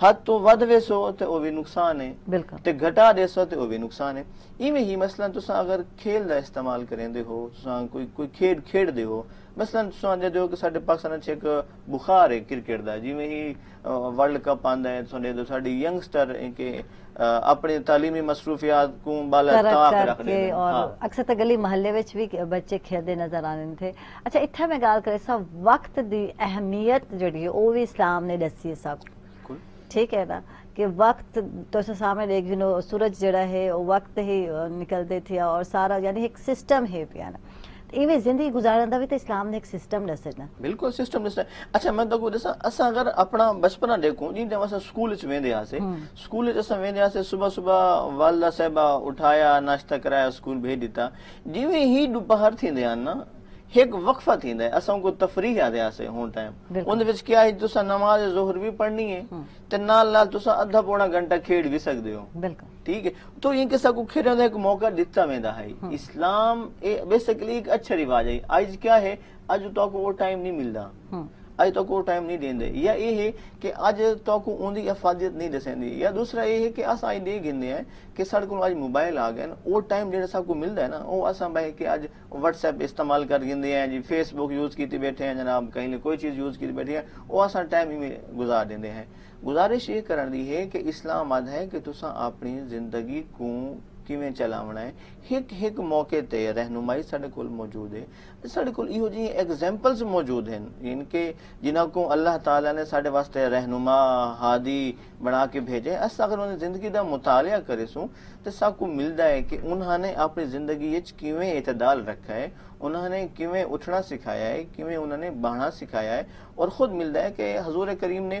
حد تو ود ویسو تے او بھی نقصان ہے بالکل تے گھٹا دیسو تے او بھی نقصان ہے. ایویں ہی مثلا تساں اگر کھیل دا استعمال کریندے ہو, تساں کوئی کھیڈ دے ہو, مثلا تساں دے ہو کہ ساڈے پاکستان وچ ایک بخار ہے کرکٹ دا, جویں ہی ورلڈ کپ آندا ہے ساڈے ساڈی ینگسٹر کہ اپنی تعلیمی مصروفیات کو بالا طاق کر رکھ کے دے. اور اکثر تو گلی محلے وچ بھی بچے کھیلتے نظر آنے تھے. اچھا اتھے میں گال کرے سا وقت دی اہمیت جڑی ہے وہ بھی اسلام نے دسی ہے سب, ٹھیک ہے نا, کہ وقت تو سامنے دیکھ جنو سورج جڑا ہے وہ وقت ہی نکلتے تھے اور سارا یعنی ایک سسٹم ہے پیا نا, ایویں زندگی گزارن دا بھی تو اسلام نے ایک سسٹم دسے نا. بالکل سسٹم دستا ہے. اچھا میں تو دساں اساں اگر اپنا بچپنا دیکھوں جی جب اساں سکول وچ ویندے ہاسے, سکول وچ اساں ویندے ہاسے صبح صبح والدہ صاحبہ اٹھایا ناشتہ کرایا سکول بھیج دیتا, جویں ہی دوپہر تھیندے ہن نا ایک وقفہ تھیندا ہے اساں کو تفریح آدے آسے ہون ٹائم اون وچ کیا ہے تساں نماز ظہر بھی پڑھنی ہے تے نال نال تساں ادھا پونا گھنٹہ کھیڈ بھی سکدے ہو. بالکل ٹھیک ہے, تو یہ کسا کو کھیڈنے دا ایک موقع دتا ویندا ہے. اسلام بیسیکلی ایک اچھا رواج ہے. آج کیا ہے اج تو کو وہ ٹائم نہیں ملدا, اج تو کو ٹائم نہیں دیندے, یا یہ ہے کہ اج تو کو اون دی افادیت نہیں دسیندی, یا دوسرا یہ ہے کہ اساں دے گندے ہیں کہ ساڈے کول اج موبائل آ گئے نا, وہ ٹائم جڑا سب کو ملدا ہے نا وہ اساں بہ کے اج واٹس ایپ استعمال کر گندے ہیں جی, فیس بک یوز کیتے بیٹھے ہیں جناب, کہیں کوئی چیز یوز کیتے بیٹھے ہیں, وہ اساں ٹائم ہی میں گزار دیندے ہیں. گزارش یہ کرن دی ہے کہ اسلام آد ہے کہ تساں اپنی زندگی کو کیویں چلاونا ہے. ایک موقع تے رہنمائی ساڈے کول موجود ہے, ساڈے کول ایہو جی ایگزامپلز موجود ہیں ان کے جنہاں کو اللہ تعالیٰ نے ساڈے واسطے رہنما ہادی بنا کے بھیجے. اس اگر انہیں زندگی دا مطالعہ کرے سوں تو سب کو ملدا ہے کہ انہوں نے اپنی زندگی وچ کیویں اعتدال رکھا ہے, انہوں نے کیویں اٹھنا سکھایا ہے, کیویں انہوں نے بہنا سکھایا ہے. اور خود ملتا ہے کہ حضور کریم نے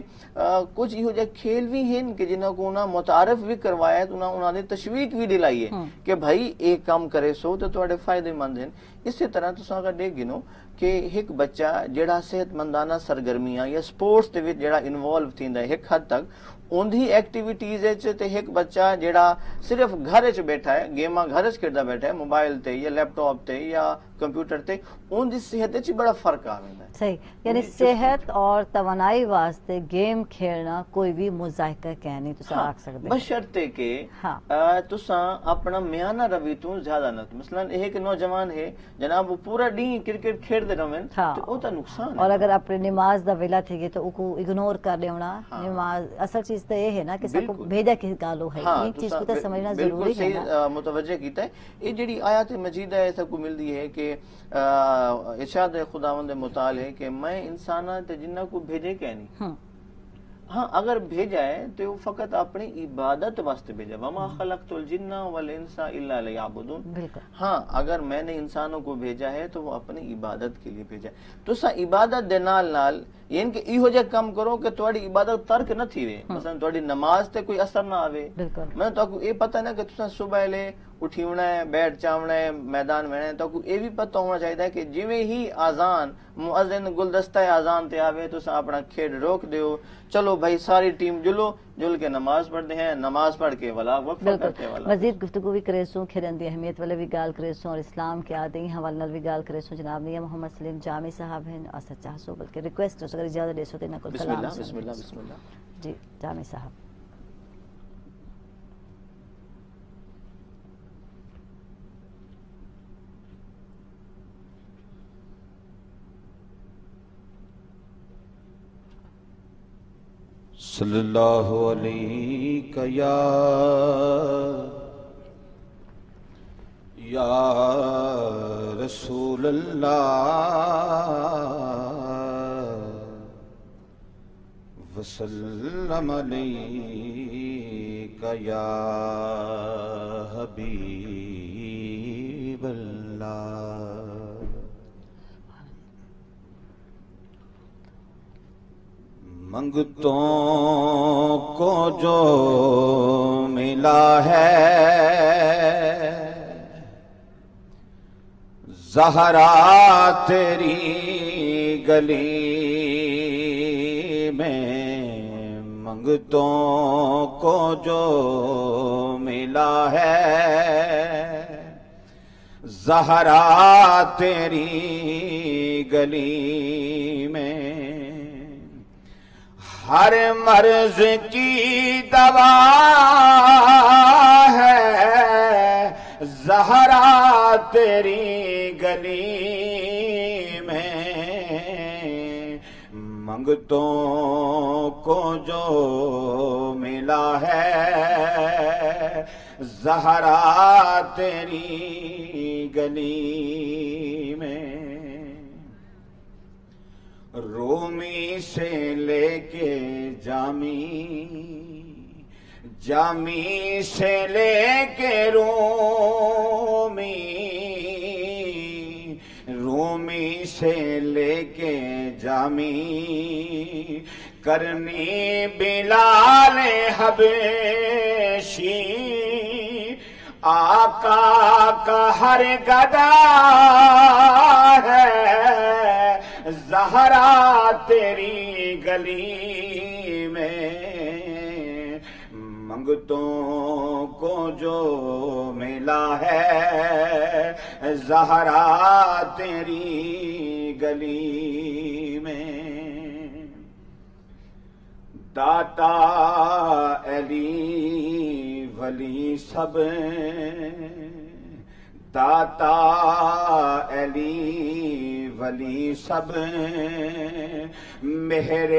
کچھ یہ جائے کھیل بھی ہیں کہ جنہوں کو انہوں متعارف بھی کروایا ہے, انہوں نے تشویق بھی دلائی ہے کہ بھائی ایک کام کرے سو تو تواڈے فائدے مند ہیں. اسی طرح تساں اگر دیکھ گنو کہ ایک بچہ جڑا صحت مندانہ سرگرمیاں یا سپورٹس دے وچ جڑا انوالو تھیندا ہے ایک حد تک, اندھی ایکٹیویٹیز تے ایک بچہ جڑا صرف گھر وچ بیٹھا ہے, گیماں گھر وچ کھیڈدا بیٹھا ہے موبائل تے یا لیپ ٹاپ تے یا کمپیوٹر تے, ان دی صحت وچ بڑا فرق آ ویندا ہے. صحیح, یعنی صحت اور توانائی واسطے گیم کھیلنا کوئی بھی مذائقہ کہہ نہیں تساں آکھ سکدے, بشرطے کہ تساں اپنا میانہ روی تو زیادہ نہ. مثلا ایک نوجوان ہے جناب وہ پورا دن کرکٹ کھیڈتے رہن تو او تا نقصان ہے. اور اگر اپنی نماز دا ویلا تھی گے تو او کو اگنور کر دینا. نماز اصل چیز تو یہ ہے نا کہ سب کو بھیجا کس گالو ہے, یہ چیز کو تو سمجھنا ضروری ہے نا. بالکل صحیح متوجہ کیتا ہے. یہ جڑی آیات مجیدہ ہے سب کو ملدی ہے کہ ارشاد خداوند متعال ہے کہ میں انساناں تے جنہاں کو بھیجے کہ نہیں. ہاں اگر بھیجا ہے تو وہ فقط اپنی عبادت واسطے بھیجا, وما خلقت الجن والانس الا لیعبدون. ہاں اگر میں نے انسانوں کو بھیجا ہے تو وہ اپنی عبادت کے لیے بھیجا ہے. تو سا عبادت دے نال نال یعنی کہ ایہو جا کام کرو کہ تواڈی عبادت ترک نہ تھی وے. مثلا تواڈی نماز تے کوئی اثر نہ آوے. میں تو کو یہ پتہ نا کہ تساں صبح لے اٹھی ہونا ہے, بیٹھ چاونا ہے, میدان میں ہے, تو کو یہ بھی پتہ ہونا چاہیے کہ جویں ہی اذان مؤذن گلدستہ اذان تے آوے تو سا اپنا کھیڈ روک دیو, چلو بھائی ساری ٹیم جل کے نماز پڑھتے ہیں, نماز پڑھ کے والا وقفہ کرتے والا. مزید گفتگو بھی کرے سوں, کھیلن دی اہمیت والے بھی گال کرے سوں, اور اسلام کے آدھی حوالے نال بھی گال کرے سوں. جناب میاں محمد سلیم جامی صاحب ہیں اور سچا سو بلکہ ریکویسٹ اگر اجازت دے سو تے نہ کول سلام. بسم اللہ. جی جامی صاحب. صلی اللہ علیہ یا رسول اللہ وسلم علیہ یا حبیب اللہ. منگتوں کو جو ملا ہے زہرا تیری گلی میں, منگتوں کو جو ملا ہے زہرا تیری گلی میں, ہر مرض کی دوا ہے زہرا تیری گلی میں، منگتوں کو جو ملا ہے زہرا تیری گلی میں، رومی سے لے کے جامی سے لے کے رومی سے لے کے جامی، کرنی بلال حبشی، آقا کا ہر گدا ہے زہرا تیری گلی میں، منگتوں کو جو ملا ہے زہرا تیری گلی میں، داتا علی ولی سب، داتا علی ولی سب، مہر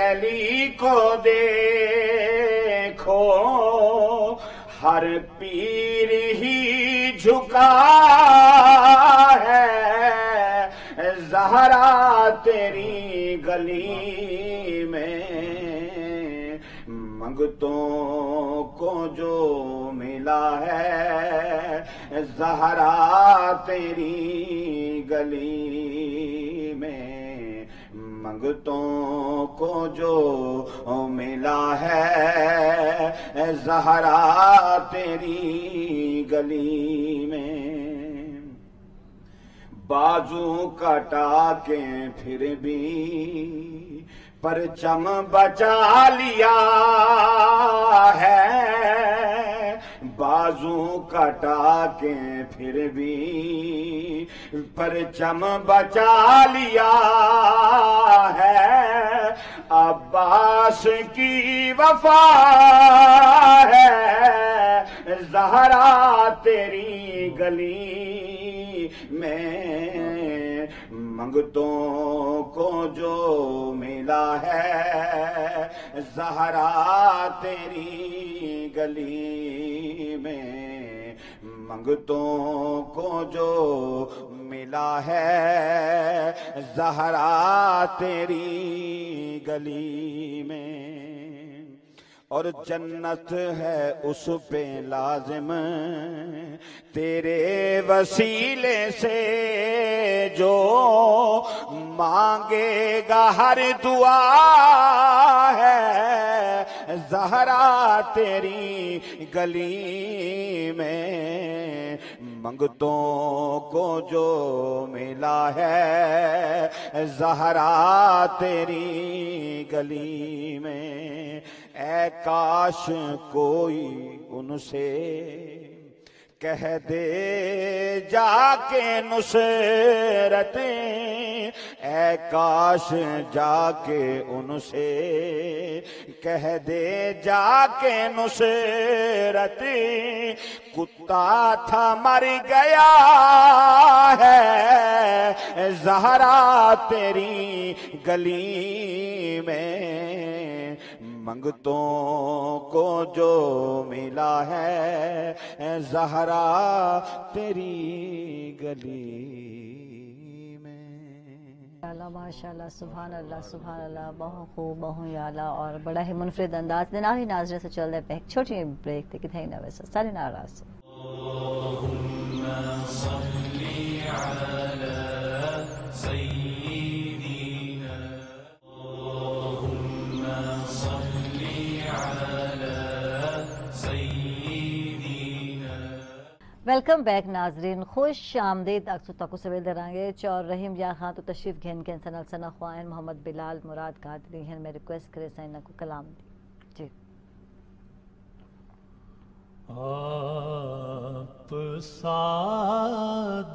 علی کو دیکھو ہر پیر ہی جھکا ہے زہرا تیری گلی میں، منگتوں کو جو ملا ہے زہرا تیری گلی میں، منگتوں کو جو ملا ہے زہرا تیری گلی میں، بازو کٹا کے پھر بھی پرچم بچا لیا ہے، بازو کٹا کے پھر بھی پرچم بچا لیا ہے، عباس کی وفا ہے زہرا تیری گلی میں، منگتوں کو جو ملا ہے زہرا تیری گلی میں، منگتوں کو جو ملا ہے زہرا تیری گلی میں، اور جنت ہے اس پہ لازم تیرے وسیلے سے، جو مانگے گا ہر دعا ہے زہرا تیری گلی میں، منگتوں کو جو ملا ہے زہرا تیری گلی میں، اے کاش کوئی ان سے کہہ دے جا کے نصرت، اے کاش جا کے ان سے کہہ دے جا کے نصرت، کتا تھا مر گیا ہے زہرا تیری گلی میں، منگتوں کو جو ملا ہے زہرا تیری گلی میں۔ ماشاءاللہ سبحان اللہ سبحان اللہ، بہت خوب بہت اعلیٰ اور بڑا ہی منفرد انداز دے نال ہی ناظرین سے چل رہے پہ ایک چھوٹی بریک تھی کتنے نہ ویسا سارے ناراض اللہم صلی علی سیدنا، اللہم صلی علی سیدنا۔ ویلکم بیک ناظرین، خوش آمدید اکسو تاکو سویل درانگے چور رحیم یا خان تو تشریف گھن کے انسان سنہ خواہن محمد بلال مراد قادری ہیں، میں ریکویسٹ کرے سائنہ کو کلام دی جی۔ آپ سا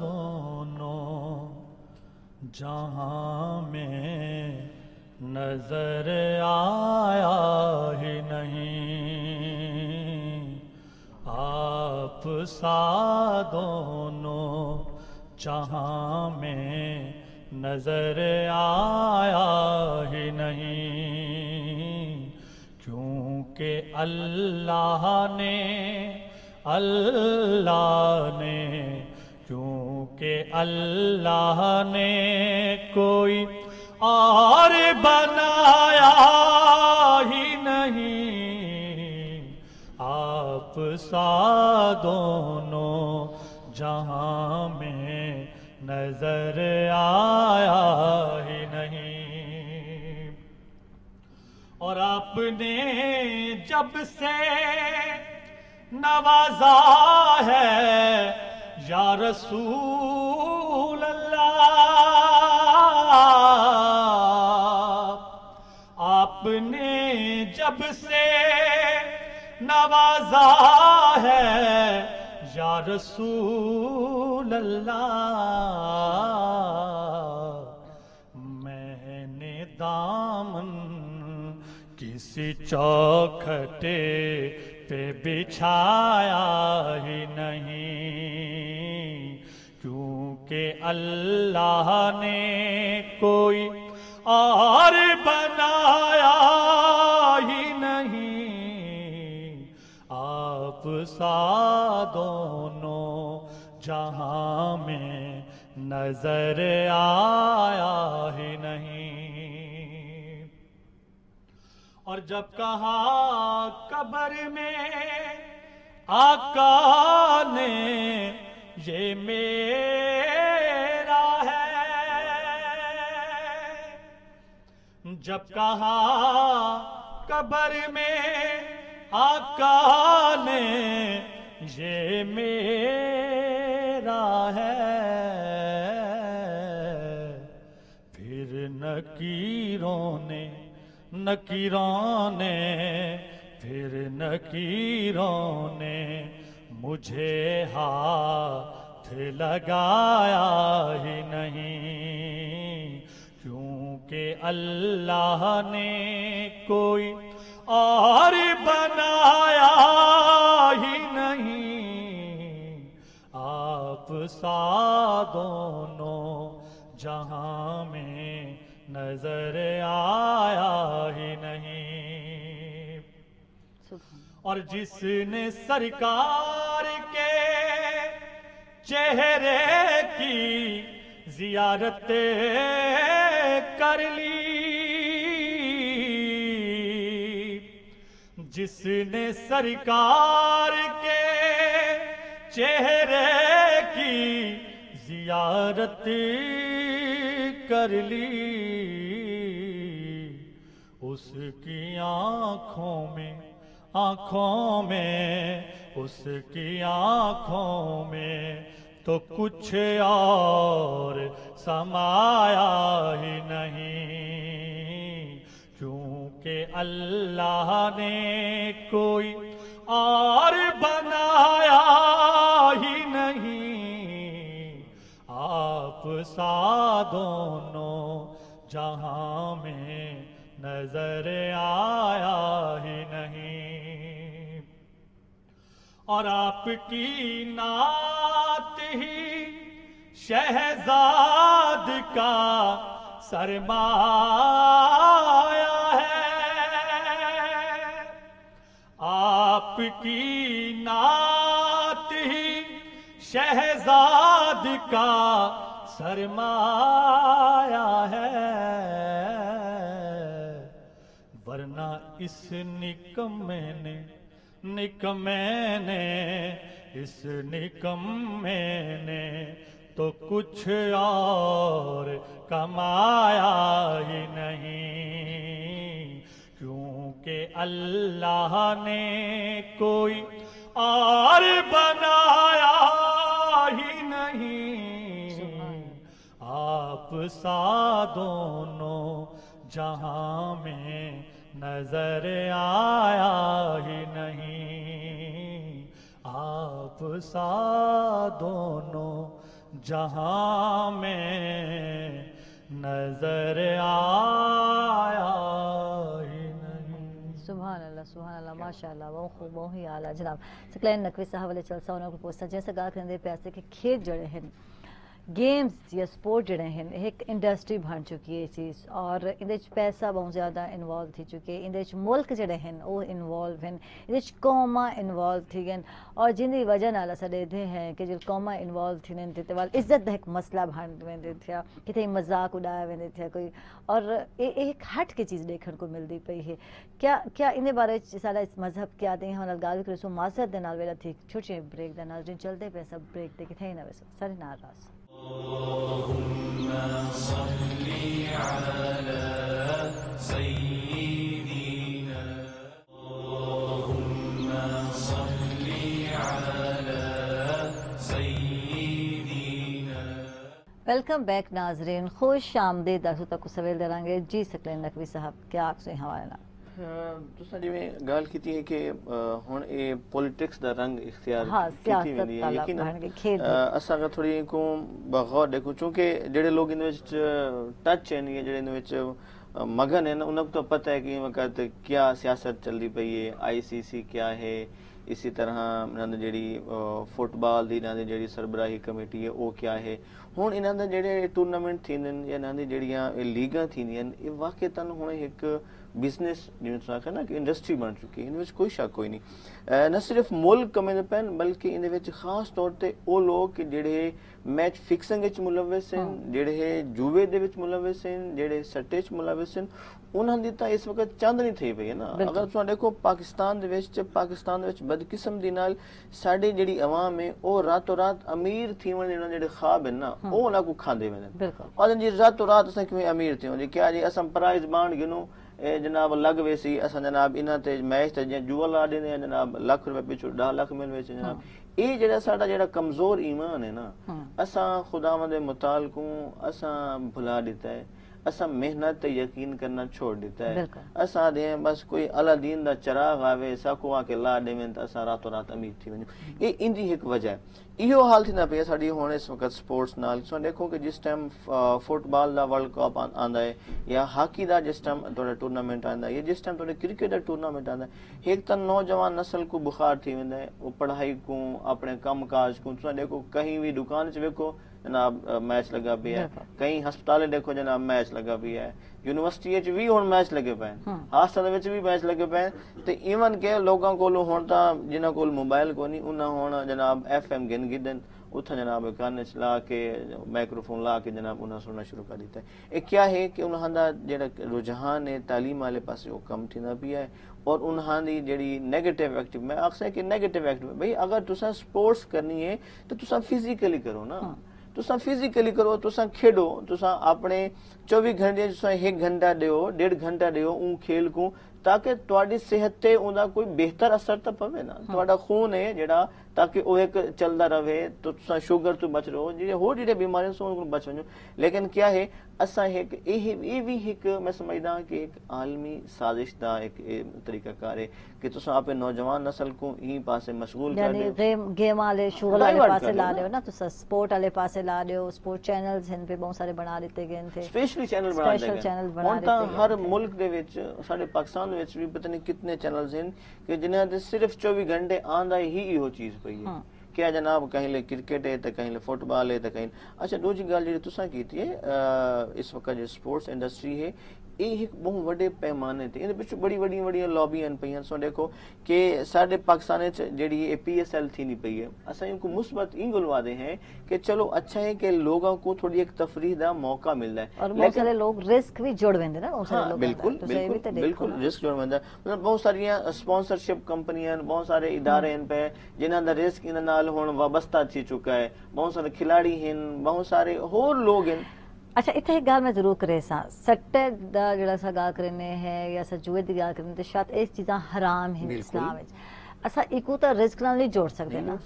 دونوں جہاں میں نظر آیا ہی نہیں، آپ سا دونوں جہاں میں نظر آیا ہی نہیں، کیونکہ اللہ نے کیونکہ اللہ نے کوئی اور بنایا ہی نہیں، آپ سا دونوں جہاں میں نظر آیا ہی نہیں۔ اور آپ نے جب سے نوازا ہے یا رسول اللہ، آپ نے جب سے نوازا ہے یا رسول اللہ، میں نے دامن کسی چوکھٹے پہ بچھایا ہی نہیں، کیونکہ اللہ نے کوئی اور بنایا ہی نہیں، آپ سا دونوں جہاں میں نظر آیا ہی نہیں۔ اور جب کہا قبر میں آقا نے یہ میرا ہے، جب کہا قبر میں آقا نے یہ میرا ہے، پھر نکیروں نے مجھے ہاتھ لگایا ہی نہیں، کیونکہ اللہ نے کوئی اور بنایا ہی نہیں، آپ سا دونوں جہاں میں نظر آیا ہی نہیں۔ اور جس نے سرکار کے چہرے کی زیارت کر لی، جس نے سرکار کے چہرے کی زیارت کر لی، اس کی آنکھوں میں اس کی آنکھوں میں تو کچھ اور سمایا ہی نہیں، کیونکہ اللہ نے کوئی اور بنایا ہی نہیں، آپ سا دونوں جہاں میں نظر آیا ہی نہیں۔ اور آپ کی نعت ہی شہزاد کا سرمایہ ہے، آپ کی نعت ہی شہزاد کا سرمایہ ہے، ورنہ اس نکمے نے تو کچھ اور کمایا ہی نہیں، کیونکہ اللہ نے کوئی اور بنایا ہی نہیں، آپ سا دونوں جہاں میں نظر آیا ہی نہیں، آپ سا دونوں جہاں میں نظر آیا اللہ ماشاء اللہ بہت خوب بہت ہی اعلیٰ جناب سکلین نقوی صاحب والے چلسا انہوں کو پوچھتا جیسے گل کرتے پیسے کہ کھیت جڑے ہیں گیمز یا سپورٹ جڑے ہیں ایک انڈسٹری بن چکی ہے چیز اور اندر پیسہ بہت زیادہ انوالو تھی چکے اندر ملک جڑے ہیں وہ انوالو ہیں اندر قوما انوالو تھی گئے اور جن کی وجہ نال اسا دیکھتے ہیں کہ جب قوما انوالو تھی تے وال عزت دا ایک مسئلہ بن ویندے تھیا کتے مذاق اڑایا ویندے تھیا کوئی اور ایک ہٹ کے چیز دیکھنے کو ملتی پئی ہے کیا ان بارے سارا اس مذہب کیا دیں ہم گل کریں سو معذرت دے نال ویلا تھی چھوٹے بریک دے نال جن چلتے پے سب بریک دے کتے نہ ویسو سارے نال راس اللهم صل على سيدنا اللهم صل على سيدنا ویلکم بیک ناظرین خوش آمدید دسو تک سویل دے رانگے جی سکلین نقوی صاحب کیا آکسو حوالے نال تساں جویں گل کیتی ہے کہ ہن اے پولیٹکس دا رنگ اختیار کیتی ویندی ہے یقین اساں اگر تھوڑی کو بغور دیکھو چونکہ جڑے لوگ ان وچ ٹچ ہیں جڑے ان وچ مگن ہیں انہاں کو تو پتہ ہے کہ وقت کیا سیاست چل رہی پئی ہے آئی سی سی کیا ہے اسی طرح جڑی فٹ بال دی جڑی سربراہی کمیٹی ہے وہ کیا ہے ہن انہاں دے جڑے ٹورنامنٹ تھیندن یا انہاں دی جڑیاں لیگاں تھیندیاں یہ واقعتاً ہن ایک بزنس جویں تساں آکھیا نا کہ انڈسٹری بن چکی ہے ان وچ کوئی شک کوئی نہیں نہ صرف ملک کمے پین بلکہ ان وچ خاص طور تے او لوگ کہ جڑے میچ فکسنگ وچ ملوث ہیں جڑے جوے دے وچ ملوث ہیں جڑے سٹے وچ ملوث ہیں انہاں دی تا اس وقت چاند نہیں تھی پئی ہے نا اگر تساں دیکھو پاکستان دے وچ بدقسم دی نال ساڈی جڑی عوام ہے او راتوں رات امیر تھیون دے جڑے خواب ہیں نا او انہاں کو کھاندے ویندے اور جی راتوں رات اساں کیویں امیر تھیوں جی کیا جی اساں پرائز بانڈ گنو جناب لگ ویسی اساں جناب انہاں تے میچ تے جوا لا دیندے ہیں جناب لاکھ روپے پیچھے 10 لاکھ مل ویسی جناب یہ جڑا ساڈا جڑا کمزور ایمان ہے نا اساں خداوند دے متعال کو اساں بھلا دیتا ہے اساں محنت تے یقین کرنا چھوڑ دیتا ہے اساں دے بس کوئی اللہ دین دا چراغ آوے ساکو آ کے لا دے تے اساں راتوں رات امیر تھی ونجو یہ ان دی ایک وجہ ہے ایو حال تھی نہ پیا ساڈی ہن اس وقت سپورٹس نال سو دیکھو کہ جس ٹائم فٹ بال دا ورلڈ کپ آندا ہے یا ہاکی دا جس ٹائم تھوڑا ٹورنامنٹ آندا ہے یا جس ٹائم تھوڑا کرکٹ دا ٹورنامنٹ آندا ہے ایک تا نوجوان نسل کو بخار تھی ویندا ہے وہ پڑھائی کو اپنے کام کاج کو سو دیکھو کہیں بھی دکان وچ ویکھو جناب میچ لگا پیا ہے کہیں ہسپتال دیکھو جناب میچ لگا پیا ہے یونیورسٹی وچ بھی ہن میچ لگے پے ہاسٹل وچ بھی میچ لگے پے تے ایون کہ لوگاں کولوں ہن تا جنہاں کول موبائل کو نہیں انہاں ہن جناب ایف ایم گن گدن اتھا جناب کان چلا کے مائکروفون لا کے جناب انہاں سننا شروع کر دیتا ہے یہ کیا ہے کہ انہاں دا جڑا رجحان ہے تعلیم والے پاسے وہ کم تھیندا پیا ہے اور انہاں دی جڑی نیگیٹو ایکٹیو میں اکثر کہ نیگیٹو ایکٹیو بھئی اگر تساں سپورٹس کرنی ہے تو تساں فزیکلی کرو نا تساں فزیکلی کرو تساں کھیڈو تساں اپنے 24 گھنٹے تساں 1 گھنٹہ دیو 1.5 گھنٹہ دیو اون کھیل کو تاکہ تواڈی صحت تے اوندا کوئی بہتر اثر تا پوے نا تواڈا خون ہے جڑا تاکہ وہ ایک چلدا رہے تو تساں شوگر تو بچ رہو جڑے ہور جڑے بیماریاں سو ان بچ ونجو لیکن کیا ہے اساں ایک یہ بھی ایک میں سمجھدا کہ ایک عالمی سازش دا ایک طریقہ کار ہے کہ تساں اپنے نوجوان نسل کو ہی پاسے مشغول کر دیو یعنی گیم والے شغل والے پاسے لا دیو نا تساں سپورٹ والے پاسے لا دیو سپورٹ چینلز ہیں پہ بہت سارے بنا دیتے گئے تھے اسپیشلی چینل بنا دیتے گئے ہن تا ہر ملک دے وچ ساڈے پاکستان وچ بھی پتہ نہیں کتنے چینلز ہیں کہ جنہاں دے صرف 24 گھنٹے آندا ہی ایہو چیز پئی ہے کیا جناب کہیں لے کرکٹ ہے تو کہیں لے فٹ بال ہے تو کہیں اچھا دوسری گل جی تساں کیتی ہے اس وقت جو سپورٹس انڈسٹری ہے یہ ایک بہت بڑے پیمانے تے ان وچ بڑی بڑی لابیاں پئیاں سو دیکھو کہ ساڈے پاکستان وچ جڑی پی ایس ایل تھی نہیں پئی ہے اساں ان کو مثبت ان گلوا دے ہیں کہ چلو اچھا ہے کہ لوگوں کو تھوڑی ایک تفریح دا موقع ملدا ہے اور بہت سارے لوگ رسک بھی جوڑ ویندے نا بہت سارے لوگ بالکل رسک جوڑ ویندا مطلب بہت ساری سپانسرشپ کمپنیاں بہت سارے ادارے ہیں پہ جنہاں دا رسک ان نال ہن وابستہ تھی چکا ہے بہت سارے کھلاڑی ہیں بہت سارے ہور لوگ ہیں اچھا اتنے ایک گل میں ضرور کرے سا سٹے دا جڑا سا گل کرنے ہے یا سا جوئے دی گل کرنے تے شاید اس چیزاں حرام ہیں اسلام وچ اسا ایکو تا رزق نال نہیں جوڑ سکدے نا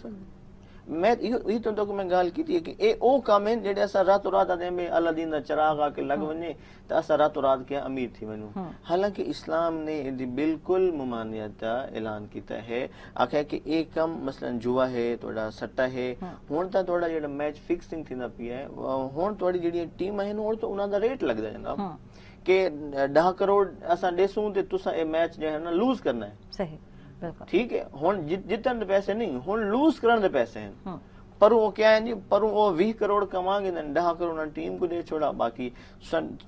میں یہ تو میں گل کی کہ اے او کام ہیں جڑے اسا راتوں رات دے میں اللہ دین دا چراغ آ کے لگ ونے تے اسا راتوں رات کے امیر تھی ونو حالانکہ اسلام نے دی بالکل ممانعت دا اعلان کیتا ہے آکھیا کہ ایک کم مثلا جوا ہے تھوڑا سٹا ہے ہن تا تھوڑا جڑا میچ فکسنگ تھیندا پیا ہے ہن تھوڑی جڑی ٹیم ہے ہن تو انہاں دا ریٹ لگدا جناب کہ 10 کروڑ اساں ڈیسوں تے تساں اے میچ جو ہے نا لوز کرنا ہے. صحیح بالکل ٹھیک ہے ہن جتن دے پیسے نہیں ہن لوز کرن دے پیسے ہیں. ہاں پر وہ کیا ہے جی پر وہ 20 کروڑ کما گے 10 کروڑ ٹیم کو دے چھوڑا. باقی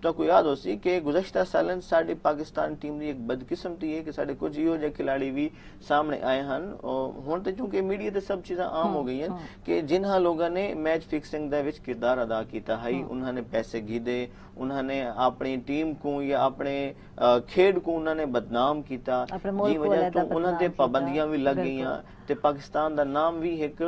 تو کو یاد ہو سی کہ گزشتہ سالن ساڈی پاکستان ٹیم دی ایک بدقسمتی ہے کہ ساڈے کچھ یہ جے کھلاڑی بھی سامنے آئے ہن. ہن تے چونکہ میڈیا تے سب چیزاں عام ہو گئی ہیں کہ جنہاں لوگوں نے میچ فکسنگ دے وچ کردار ادا کیتا ہے انہوں نے پیسے گھیدے, انہوں نے اپنی ٹیم کو یا اپنے کھیڈ کو انہوں نے بدنام کیتا, جی وجہ تو انہوں تے پابندیاں بھی لگ گئیاں تے پاکستان دا نام بھی ایک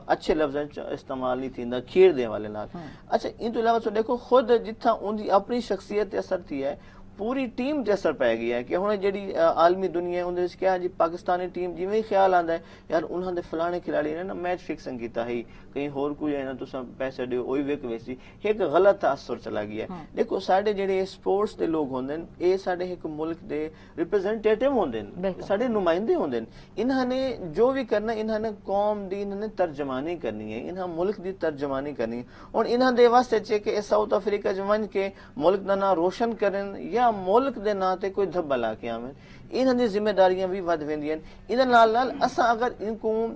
اچھے لفظاں استعمال نہیں تھیندا کھیڈ دے والے نال. اچھا ان تو علاوہ دیکھو خود جتھاں ان دی اپنی شخصیت تے اثر تھی ہے پوری ٹیم تے اثر پی گیا ہے کہ ہن جڑی عالمی دنیا ہے اندر کیا جی پاکستانی ٹیم جویں ہی خیال آندا ہے یار انہاں دے فلانے کھلاڑی نے نا میچ فکسنگ کیتا ہے کہیں ہور کوئی ہے نا تساں پیسے دیو اوہی ویک ویسی ایک غلط تاثر چلا گیا ہے. دیکھو ساڈے جڑے سپورٹس دے لوگ ہوندے ہیں اے ساڈے ایک ملک دے ریپرزینٹیٹیو ہوندے ہیں, ساڈے نمائندے ہوندے ہیں. انہاں نے جو بھی کرنا انہاں نے قوم دی انہاں نے ترجمانی کرنی ہے, انہاں ملک دی ترجمانی کرنی ہے. اور انہاں دے واسطے چے کہ ساؤتھ افریقہ جو ون کے ملک دا نام روشن کرن یا ملک دے نا تے کوئی دھبا لا کے آویں انہاں دی ذمہ داریاں بھی ود ویندیاں. انہاں نال اساں اگر ان کو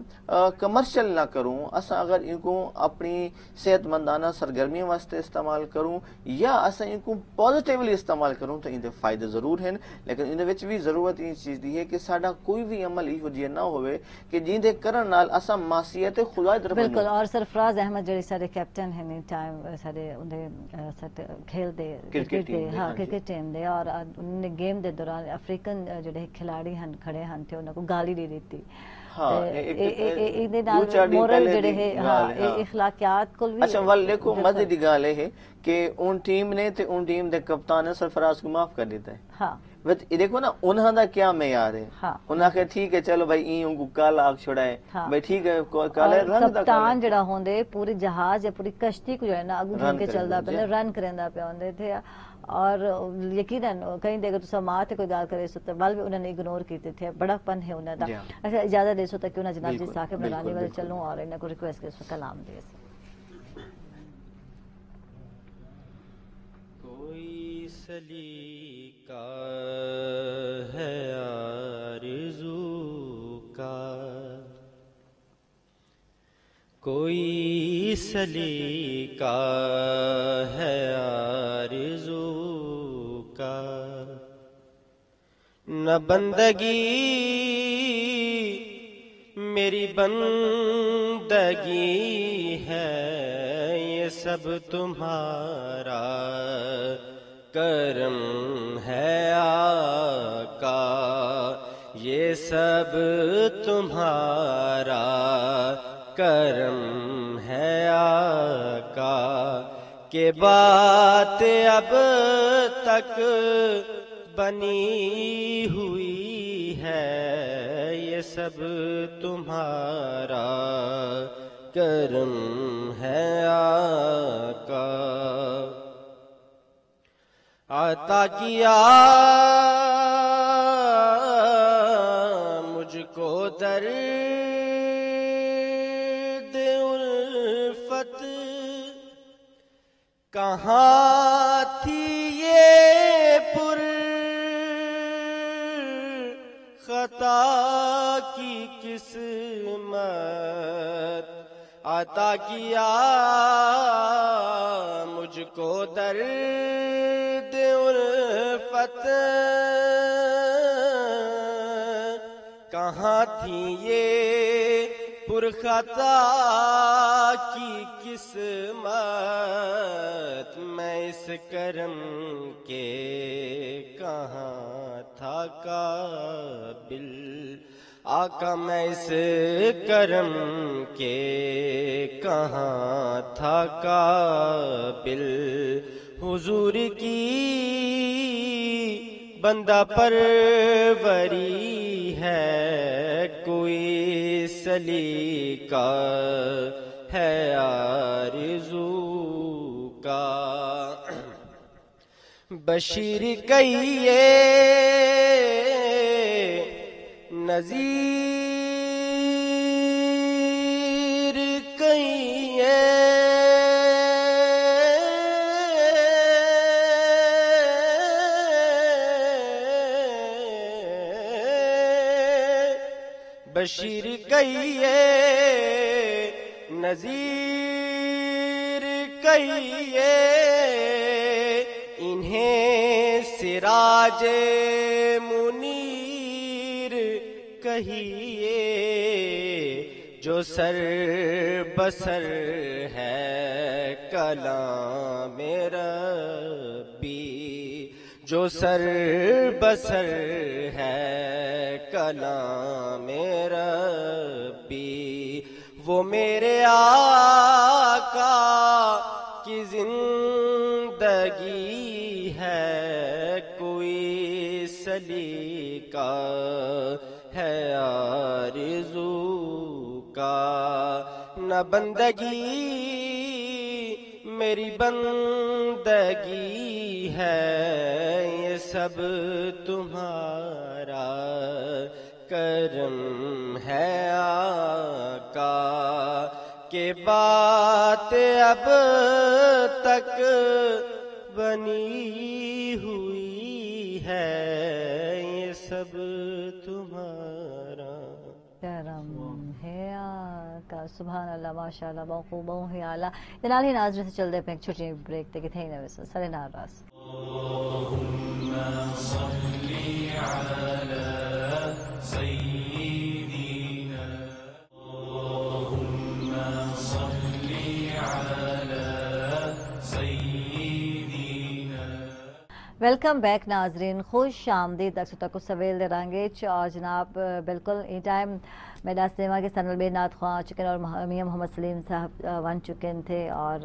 کمرشل نہ کروں, اساں اگر ان کو اپنی صحت مندانہ سرگرمیاں واسطے استعمال کروں یا اساں ان کو پازیٹیولی استعمال کروں تو ان دے فائدے ضرور ہیں. لیکن ان دے وچ بھی ضرورت اس چیز دی ہے کہ ساڈا کوئی بھی عمل یہ جہا نہ ہوئے کہ جن دے کرن نال اساں معصیت خدا دی طرف بالکل. اور سرفراز احمد جڑے سارے کیپٹن ہیں ٹائم سارے اندے کھیل دے کرکٹ دے ہاں کرکٹ ٹیم دے اور انہوں نے گیم دے دوران افریقن جڑے کھلاڑی ہن کھڑے ہن تے انہاں کو گالی دے دیتی. مورل جڑے ہے ہاں اخلاقیات کل بھی. اچھا ول دیکھو مزے دی گل ہے کہ ان ٹیم نے تے ان ٹیم دے کپتان نے سرفراز کو معاف کر دیتا ہے. ہاں بس دیکھو نا انہاں دا کیا معیار ہے. انہاں کہ ٹھیک ہے چلو بھائی این کو کالا آگ چھڑائے بھائی ٹھیک ہے کالے رنگ دا کپتان جڑا ہوندے پوری جہاز یا پوری کشتی کو جو ہے نا اگوں گھن کے چلدا پہلے رن کریندا پیا ہوندے تھے. اور یقیناً کہیں دے اگر تساں ماں تے کوئی گل کرے سو تے بل بھی انہوں نے اگنور کیتے تھے. بڑا پن ہے انہاں دا. اچھا اجازت دے سو تک کہ انہاں جناب جی ثاقب نورانی والے چلوں اور انہاں کو ریکویسٹ کرے سو کلام دے سو. کوئی سلیقہ ہے آرزو کا, کوئی سلیقہ ہے آرزو کا, نہ بندگی میری بندگی ہے یہ سب تمہارا کرم ہے آقا, یہ سب تمہارا کرم ہے آقا, کہ بات اب تک بنی ہوئی ہے یہ سب تمہارا کرم ہے آقا. عطا کیا مجھ کو درد الفت, کہاں تھی یہ پر خطا کی قسمت, عطا کیا مجھ کو درد الفت, کہاں تھی یہ پرخطا کی قسمت, میں اس کرم کے کہاں تھا قابل, آقا میں اس کرم کے کہاں تھا قابل, حضور کی بندہ پروری ہے کوئی سلیقہ ہے آرزو کا, بشیر کہیے نذیر کہیے بشیر کہیے نذیر کہیے انہیں سراج منیر کہیے جو سر بسر ہے کلام ربی جو سر بسر ہے کلام ربی وہ میرے آقا کی زندگی ہے کوئی سلیقہ ہے آرزو کا نہ بندگی میری بندگی ہے یہ سب تمہارا کرم ہے آقا کہ بات اب تک بنی ہوئی ہے یہ سب تمہارا کرم ہے آقا. سبحان اللہ ماشاء اللہ بہت خوب بہت ہی اعلیٰ. نال ہی ناظرین سے چلتے پہ چھوٹی بریک تے کتنے نوے سر ناراض. ویلکم بیک ناظرین، خوش آمدید تک سویل دے رانگے اور جناب بالکل ای ٹائم میرا سیما کے سنل بے نات خواہ چکن اور میاں محمد سلیم صاحب ون چکن تھے اور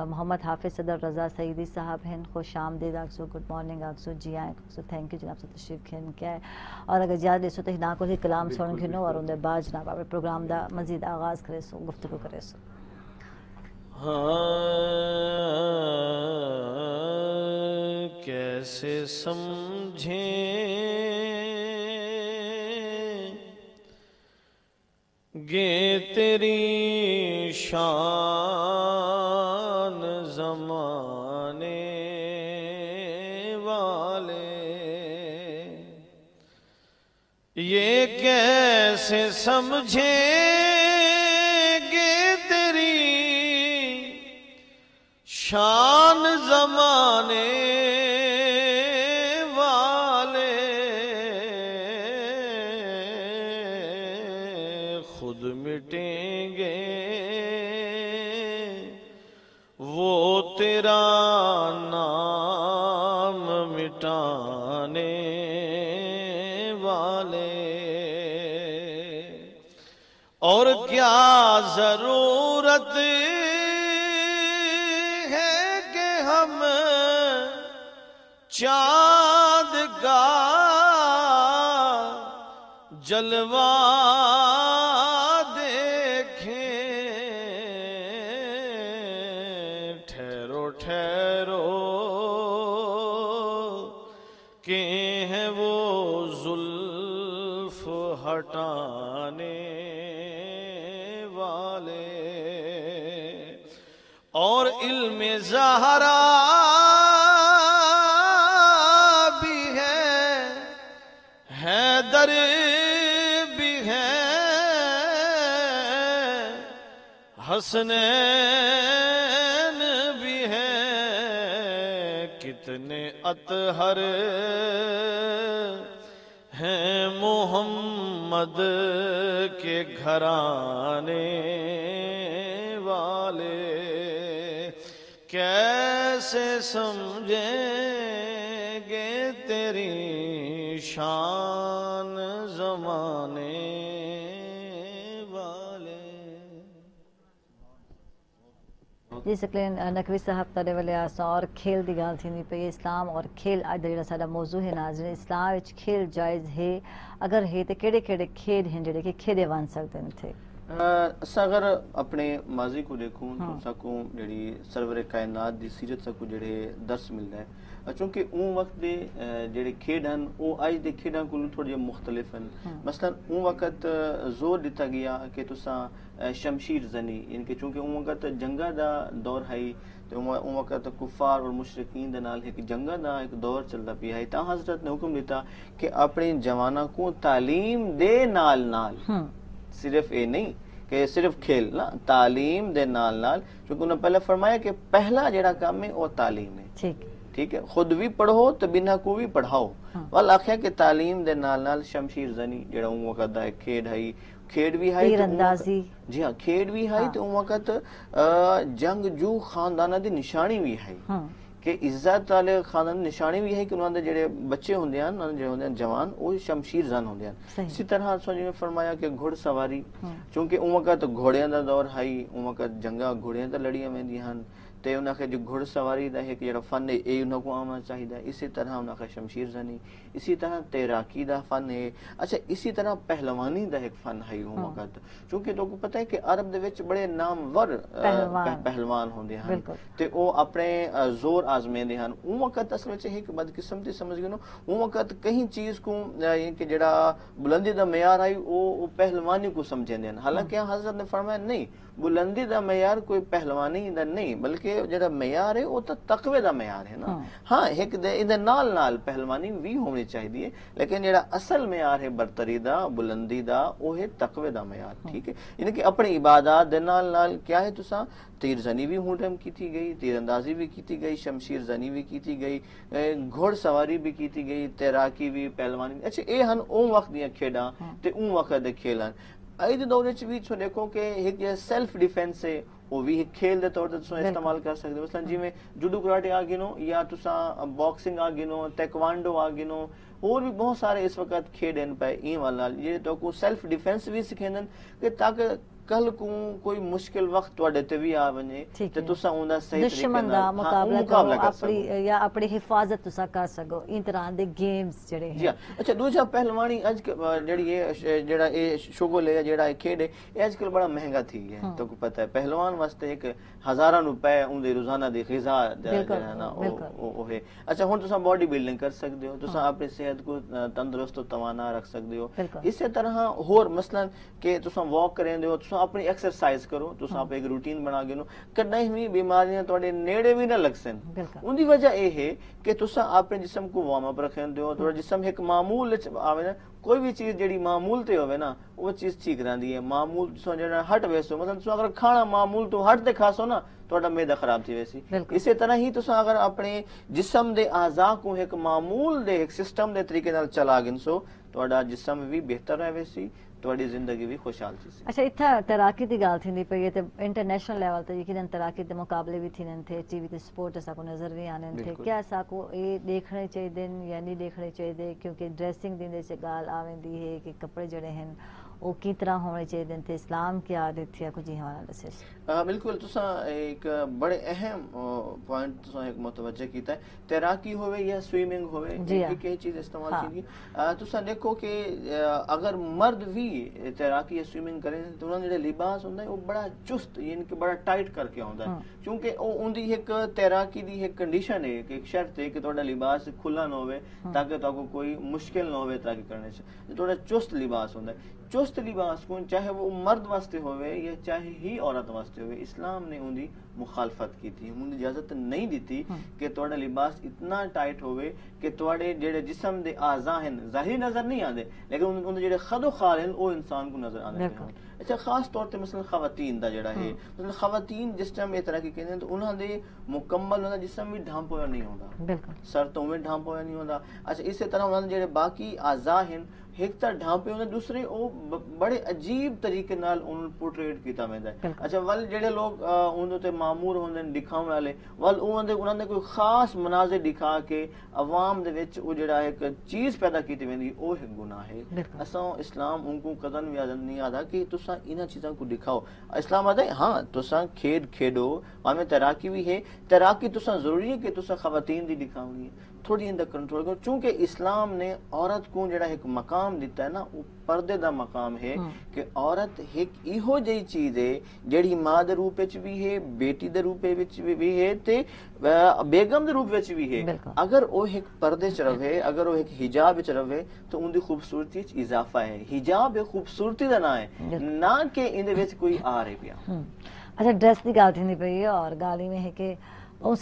محمد حافظ صدر رضا سعیدی صاحب ہیں. خوش آمدید آکسو، گڈ مارننگ آکسو، جی آئیں آکسو، تھینک یو جناب سے تشریف کھین کیا ہے. اور اگر زیادہ دیسو تو ہنا کو ہی کلام سن گھنو اور اندر بعد جناب اپنے پروگرام دا مزید آغاز کرے سو گفتگو کرے سو. کیسے سمجھیں گے تیری شان زمانے والے، یہ کیسے سمجھیں گے تیری شان زمانے والے، خود مٹیں گے وہ تیرا نام مٹانے والے، اور کیا ضرورت چاند کا جلوہ دیکھیں، ٹھہرو ٹھہرو کہ ہیں وہ زلف ہٹانے والے، اور علم زہرا حیدر بھی ہے، حسنین بھی ہے، کتنے اطہر ہیں محمد کے گھرانے والے، کیسے سمجھیں گے تیری شان زمانے والے. جی سکلین نقوی صاحب تارے والے آسا اور کھیل دی گال تھی پہ اسلام اور کھیل اج دا ساڈا موضوع ہے ناظرین. اسلام وچ کھیل جائز ہے؟ اگر ہے تے کیڑے کیڑے کھیل ہیں جڑے کہ کھیڈے ون سکدے تھے؟ اساں اگر اپنے ماضی کو دیکھوں تو سکوں جڑی سرور کائنات دی سیرت سکوں جڑے درس ملدا ہے، چونکہ اون وقت دے جڑے کھیڈ ہیں وہ اج دے کھیڈاں کولوں تھوڑے مختلف ہیں. مثلا اون وقت زور دیتا گیا کہ تساں شمشیر زنی، یعنی کہ چونکہ اون وقت جنگا دا دور ہے ਤੇ ਉਹ ਵਕਤ ਕੁਫਾਰ ਔਰ ਮੁਸ਼ਰਕੀਨ ਦੇ ਨਾਲ ਇੱਕ ਜੰਗਾਂ ਦਾ ਇੱਕ ਦੌਰ ਚੱਲਦਾ ਪਿਆ ਹੈ ਤਾਂ ਹਜ਼ਰਤ ਨੇ ਹੁਕਮ ਦਿੱਤਾ ਕਿ ਆਪਣੀ ਜਵਾਨਾਂ کو تعلیم ਦੇ ਨਾਲ ਨਾਲ صرف ਇਹ ਨਹੀਂ کہ صرف کھیل نا تعلیم دے نال نال کیونکہ انہوں نے پہلے فرمایا کہ پہلا جڑا کام ہے وہ تعلیم ہے ٹھیک ہے خود بھی پڑھو تو بنا کو بھی پڑھاؤ وال آخیا کہ تعلیم دے نال نال شمشیر زنی جڑا اون وقت دا کھیڈ ہے کھیڈ بھی ہے تیر اندازی جی ہاں کھیڈ بھی ہے تو اون وقت جنگ جو خانداناں دی نشانی بھی ہے کہ عزت والے خاندان نشانی بھی ہے کہ انہوں نے جڑے بچے ہوندے ہیں انہوں نے جڑے ہوندے ہیں جوان وہ شمشیر زن ہوندے ہیں اسی طرح سو جی نے فرمایا کہ گھڑ سواری چونکہ اون وقت گھوڑیاں دا دور ہے اون وقت جنگاں گھوڑیاں تے لڑیاں ویندیاں ہن تے انہاں کے جو گھڑ سواری دا ہے کہ جڑا فن ہے اے انہاں کو آنا چاہیے اسی طرح انہاں کا شمشیر زنی اسی طرح تیراکی دا فن ہے اچھا اسی طرح پہلوانی دا ایک فن ہے اون وقت چونکہ تو کو پتہ ہے کہ عرب دے وچ بڑے نامور پہلوان ہوندے ہیں تے او اپنے زور آزمیندے ہیں اون وقت اصل وچ ہے کہ بدقسمتی سمجھ گئے نو اون وقت کہیں چیز کو کہ جڑا بلندی دا معیار ہے او پہلوانی کو سمجھندے ہیں حالانکہ حضرت نے فرمایا نہیں بلندی دا معیار کوئی پہلوانی دا نہیں بلکہ جڑا معیار ہے وہ تو تقوی دا معیار ہے نا ہاں ایک دے نال نال پہلوانی بھی ہونی چاہیے لیکن جڑا اصل معیار ہے برتری دا بلندی دا وہ ہے تقوی دا معیار ٹھیک ہے یعنی کہ اپنی عبادات دے نال نال کیا ہے تساں تیر زنی بھی ہونٹم کیتی گئی تیر اندازی بھی کیتی گئی شمشیر زنی بھی کیتی گئی گھوڑ سواری بھی کیتی گئی تیراکی بھی پہلوانی بھی اچھا اے ہن اون وقت دیاں کھیڈاں تے اون وقت دے کھیلن اے دے دور وچ بھی چھو دیکھو کہ ایک سیلف ڈیفینس ہے وہ بھی کھیل دے طور تے تساں استعمال کر سکدے ہو مثلا جویں جوڈو کراٹے آ گئے یا تساں باکسنگ آ گئے تائیکوانڈو آ گئے اور بھی بہت سارے اس وقت کھیڈن پے این والا یہ تو کو سیلف ڈیفینس بھی سکھیندن کہ تاکہ کل کو کوئی مشکل وقت تواڈے تے بھی آ ونجے تے تساں اوندا صحیح طریقے نال مقابلہ کر سکو یا اپنی حفاظت تساں کر سکو ان طرح دے گیمز جڑے ہیں جی اچھا دوسرا پہلوانی اج جڑی ہے جڑا اے شغل ہے جڑا اے کھیڈ ہے اج کل بڑا مہنگا تھی ہے تو کو پتہ ہے پہلوان واسطے ایک ہزاراں روپے اون دے روزانہ دی غذا ہے نا او ہے اچھا ہن تساں باڈی بلڈنگ کر سکدے ہو تساں اپنی صحت کو تندرست و توانا رکھ سکدے ہو اسی طرح اور مثلا کہ تساں واک کریندے ہو تساں اپنی ایکسرسائز کرو تساں آپ ایک روٹین بنا گئے کدی بھی بیماریاں تواڈے نیڑے بھی نہ لگ سن ان دی وجہ اے ہے کہ تساں اپنے جسم کو وارم اپ رکھندے ہو تھوڑا جسم ایک معمول آوے نا کوئی بھی چیز جڑی معمول تے ہوے نا وہ چیز ٹھیک رہندی ہے معمول تساں جڑا ہٹ ویسو مثلا تساں اگر کھانا معمول تو ہٹ تے کھاسو نا تواڈا معدہ خراب تھی ویسی اسی طرح ہی تساں اگر اپنے جسم دے اعضاء کو ایک معمول دے ایک سسٹم دے طریقے نال چلا گنسو تواڈا جسم بھی بہتر رہے سی تواڈی زندگی بھی خوشحال تھی سی اچھا اتھا تیراکی دی گل تھیندی پئی تے انٹرنیشنل لیول تے یقیناً تیراکی دے مقابلے بھی تھینن تھے ٹی وی تے سپورٹ اسا کو نظر بھی آنے تھے کیا اسا کو اے دیکھنے چاہیے یا نہیں دیکھنے چاہیے کیونکہ ڈریسنگ دی دے چ گل آویندی ہے کہ کپڑے جڑے ہیں وہ کی طرح ہونے چاہیے تھے اسلام کیا دیتی ہے کچھ حوالہ دسے بالکل تساں ایک بڑے اہم پوائنٹ تساں ایک متوجہ کیتا ہے تیراکی ہوئے یا سوئمنگ ہوئے ایک ہی چیز استعمال کیجیے تساں دیکھو کہ اگر مرد بھی تیراکی یا سوئمنگ کریں تو انہاں دے لباس ہوندا ہے وہ بڑا چست یعنی کہ بڑا ٹائٹ کر کے ہوندا ہے کیونکہ ان دی ایک تیراکی دی ایک کنڈیشن ہے کہ ایک شرط ہے کہ تہاڈا لباس کھلا نہ ہوے تاکہ تاکو کوئی مشکل نہ ہوے تیراکی کرنے سے تھوڑا چست لباس ہوندا ہے چست لباس کو چاہے وہ مرد واسطے ہوئے یا چاہے ہی عورت واسطے ہوئے اسلام نے ان دی مخالفت کی تھی ان اجازت نہیں دیتی کہ تہاڈا لباس اتنا ٹائٹ ہوئے کہ تہاڈے جڑے جسم دے اعضاء ہیں ظاہری نظر نہیں آندے لیکن ان دے جڑے خد و خال ہیں وہ انسان کو نظر آندے ہیں اچھا خاص طور تے مثلا خواتین دا جڑا ہے مثلا خواتین جس ٹائم اس طرح کی کہندے تو انہاں دے مکمل انہاں جسم بھی ڈھانپ ہویا نہیں ہوندا بالکل سر تو میں ڈھانپ ہویا نہیں ہوندا اچھا اسی طرح انہاں دے جڑے باقی اعضاء ہیں ایک طرح ڈھانپے ہوندے دوسرے او بڑے عجیب طریقے نال ان پورٹریٹ کیتا ویندا ہے اچھا ول جڑے لوگ اون تے مامور ہوندے دکھاون والے ول انہاں دے کوئی خاص مناظر دکھا کے عوام دے وچ او جڑا ایک چیز پیدا کیتی ویندی او ایک گناہ ہے اساں اسلام ان کو قدم بھی اجازت نہیں آدا کہ تساں انہاں چیزاں کو دکھاؤ اسلام آدا ہے ہاں تساں کھیڈو ہمیں تیراکی بھی ہے تیراکی تساں ضروری ہے کہ تساں خواتین دی دکھاونی ہے تھوڑی اندر کنٹرول کرو چونکہ اسلام نے عورت کو جڑا ایک مقام دیتا ہے نا وہ پردے دا مقام ہے کہ عورت ایک ایہو جئی چیز ہے جڑی ماں دے روپ وچ بھی ہے بیٹی دے روپ وچ بھی ہے تے بیگم دے روپ وچ بھی ہے اگر وہ ایک پردے چ رہے اگر وہ ایک حجاب وچ رہے تو ان دی خوبصورتی وچ اضافہ ہے حجاب ایک خوبصورتی دا نام ہے نہ کہ ان دے وچ کوئی آ رہے پیا اچھا ڈریس دی گل تھی پئی اور گالی میں ہے کہ بہت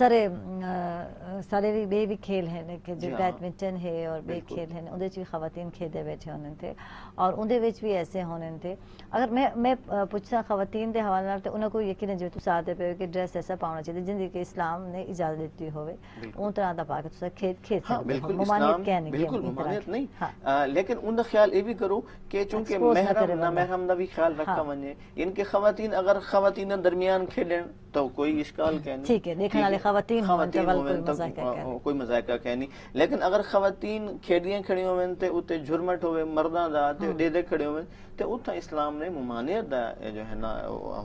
سارے بھی کھیل ہیں کہ جو جی ہاں، بیڈمنٹن ہے اور بے بالکل۔ کھیل ہیں اندر بھی خواتین کھیلتے بیٹھے ہونے تھے اور اندر بھی ایسے ہونے تھے. اگر میں پوچھا خواتین کے حوالے نال تو انہوں کو یقین جو تُساں آتے پے کہ ڈریس ایسا پاؤنا چاہیے جن کہ اسلام نے اجازت دیتی ہوئے اون طرح دا پا کے تُساں کھیل ہاں سکتے ہو. بالکل، ممانعت اسلام کہہ نہیں بالکل کہ ممانعت نہیں، ہاں لیکن ان کا خیال یہ بھی کرو کہ چونکہ Expose نہ کرے محرم نہ بندہ. محرم دا بھی خیال رکھا ہاں. ونجے ان کے خواتین اگر خواتین درمیان کھیلیں تو کوئی اشکال کہ نہیں، ٹھیک ہے دیکھنے والے خواتین ہوں تو ہوئیں کوئی تو مذاکرہ کہہ کوئی مذائقہ کہ نہیں. لیکن اگر خواتین کھیڈیاں کھڑی ہوئیں تے اتنے جھرمٹ ہوئے مرداں دا تے دے کھڑے ہوئے تو اتنا اسلام نے ممانعت دا جو ہے نا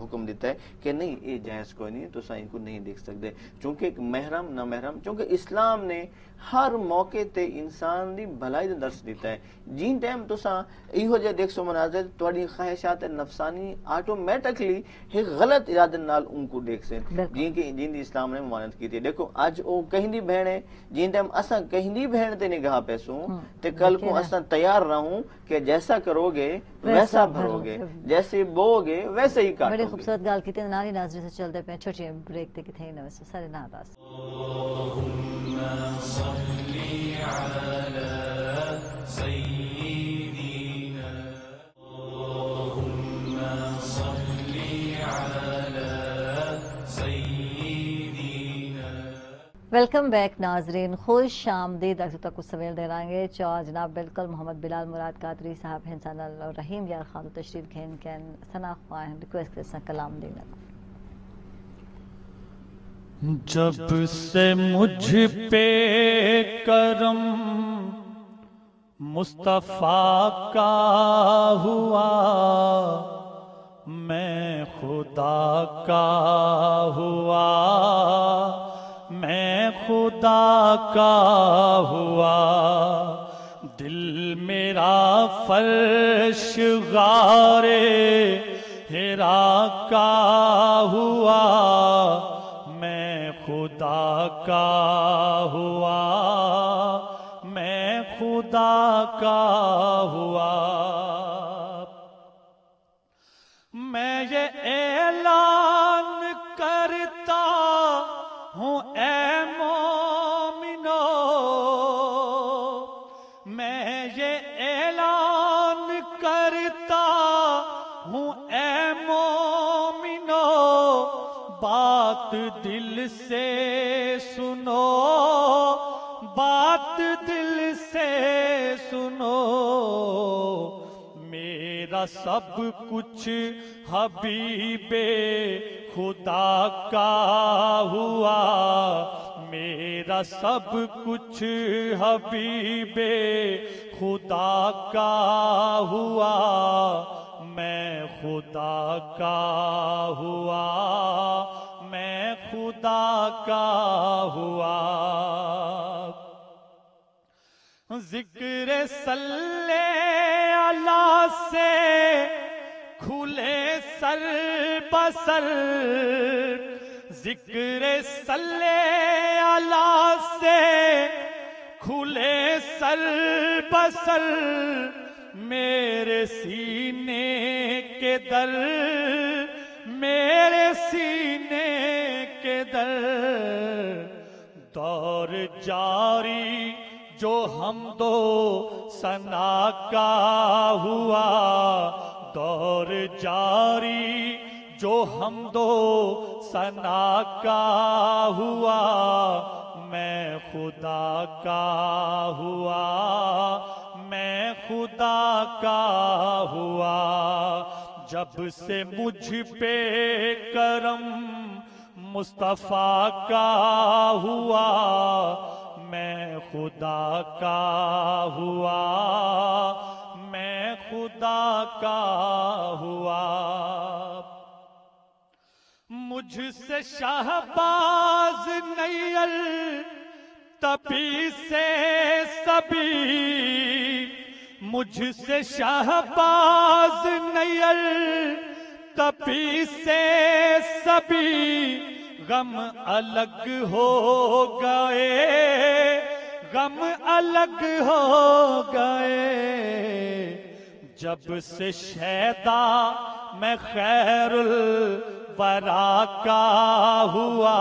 حکم دیتا ہے کہ نہیں یہ جائز کوئی نہیں، تو ان کو نہیں دیکھ سکتے چونکہ محرم نہ محرم. چونکہ اسلام نے ہر موقع تے انسان دی بھلائی دا درس دیتا ہے. جن ٹائم تساں ایہو جے دیکھ سو مناظر تواڈی خواہشات نفسانی آٹومیٹکلی ایک غلط ارادے نال ان کو دیکھ سن جن دی اسلام نے ممانعت کی تھی. دیکھو اج او کہیں دی بہن ہے جن ٹائم اساں کہیں دی بہن تے نگاہ پیسوں تے کل کو اساں تیار رہوں کہ جیسا کرو گے ویسا بھرو گے، جیسے بو گے ویسے ہی کاٹو گے. بڑی خوبصورت گال کی ناری ناظرین سے چلتے پہ چھوٹی بریک تے کتھے نہ ویسے سارے نہ داس. ویلکم بیک ناظرین، خوش آمدید. تک کچھ سویل دے رہیں گے چا جناب بالکل محمد بلال مراد قادری صاحب ہنسان الرحیم یار خان تشریف گھن کن سنا خواہ ریکویسٹ کرسا کلام دینا. جب سے مجھ پہ کرم مصطفیٰ کا ہوا میں خدا کا ہوا، میں خدا کا ہوا. دل میرا فرش غارے حرا کا ہوا، میں خدا کا ہوا، میں خدا کا ہوا. میں یہ اعلان کرتا ہوں اے مومنو، میں یہ اعلان کرتا ہوں اے مومنو، بات دل سے سنو، بات دل سے سنو. میرا سب کچھ حبیب خدا کا ہوا، میرا سب کچھ حبیب خدا کا ہوا، میں خدا کا ہوا، میں خدا کا ہوا. ذکر صلی اللہ سے کھلے سر بسر، ذکر صلی اللہ سے کھلے سر بسر. میرے سینے کے در، میرے سینے کے در. دور جاری جو حمد و ثنا کا ہوا، دور جاری جو حمد و ثنا کا ہوا، میں خدا کا ہوا، میں خدا کا ہوا. جب سے مجھ پہ کرم مصطفیٰ کا ہوا، میں خدا کا ہوا، میں خدا کا ہوا. مجھ سے شہباز نیل تپی سے سبھی، مجھ سے شہباز نیل تپی سے سبھی. غم الگ ہو گئے، غم الگ ہو گئے. جب سے شیدا میں خیر الورا کا ہوا،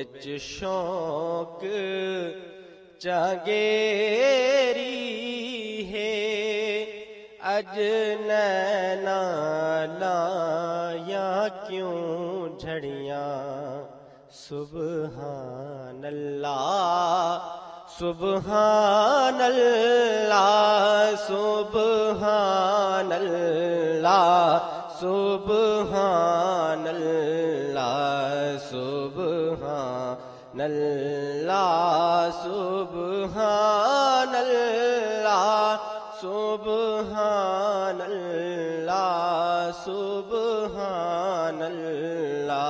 وچ شوق چاگیری ہے اج نینا لایا کیوں جھڑیاں سبحان اللہ سبحان اللہ سبحان اللہ سبحان اللہ سبحان اللہ سبحان اللہ سبحان اللہ سبحان اللہ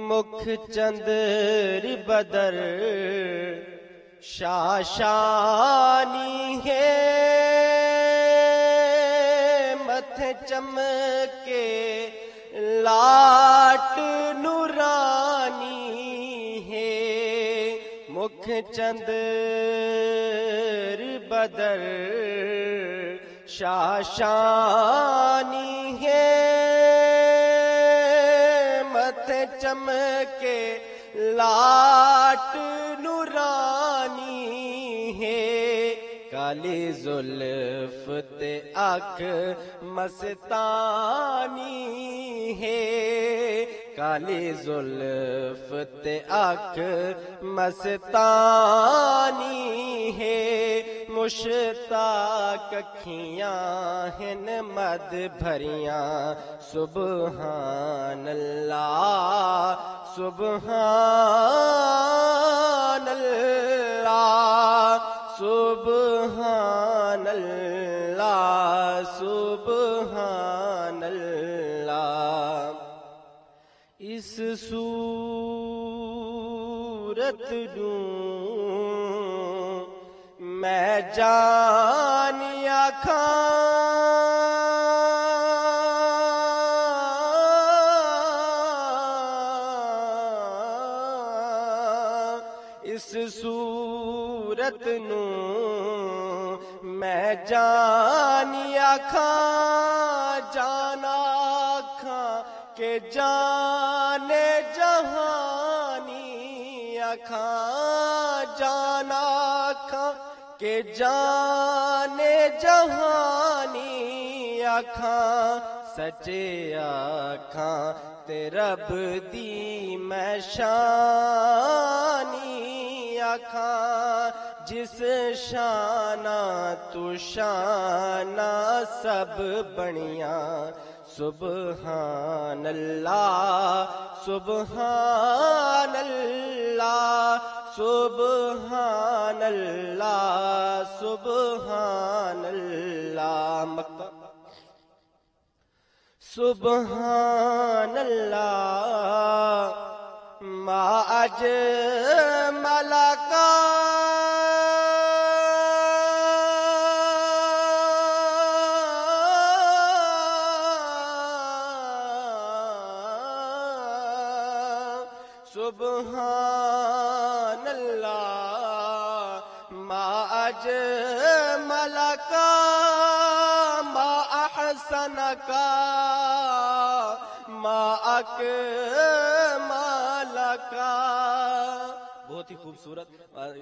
مکھ چندر بدر شاشانی ہے متھے چمکے لاٹ نورانی ہے مکھ چندر بدر شاشانی ہے متھے چمکے لاٹ نورانی ہے کالی زلف تے اکھ مستانی ہے کالی زلف تے اکھ مستانی ہے مشتاق اکھیاں ہن مد بھریاں سبحان اللہ سبحان اللہ سبحان اللہ سبحان اللہ اس صورت نوں میں جانیا اس صورت نوں میں جانیا جانا کہ جانے جہانی جانا کہ جانے جہانی سچے تے رب دی میں شانی جس شانہ تو شانہ سب بنیاں سبحان اللہ سبحان اللہ سبحان اللہ سبحان اللہ مکہ سبحان اللہ ما اجمل کا سبحان اللہ ما اجمل کا ما احسن کا ما اکمل کا بہت ہی خوبصورت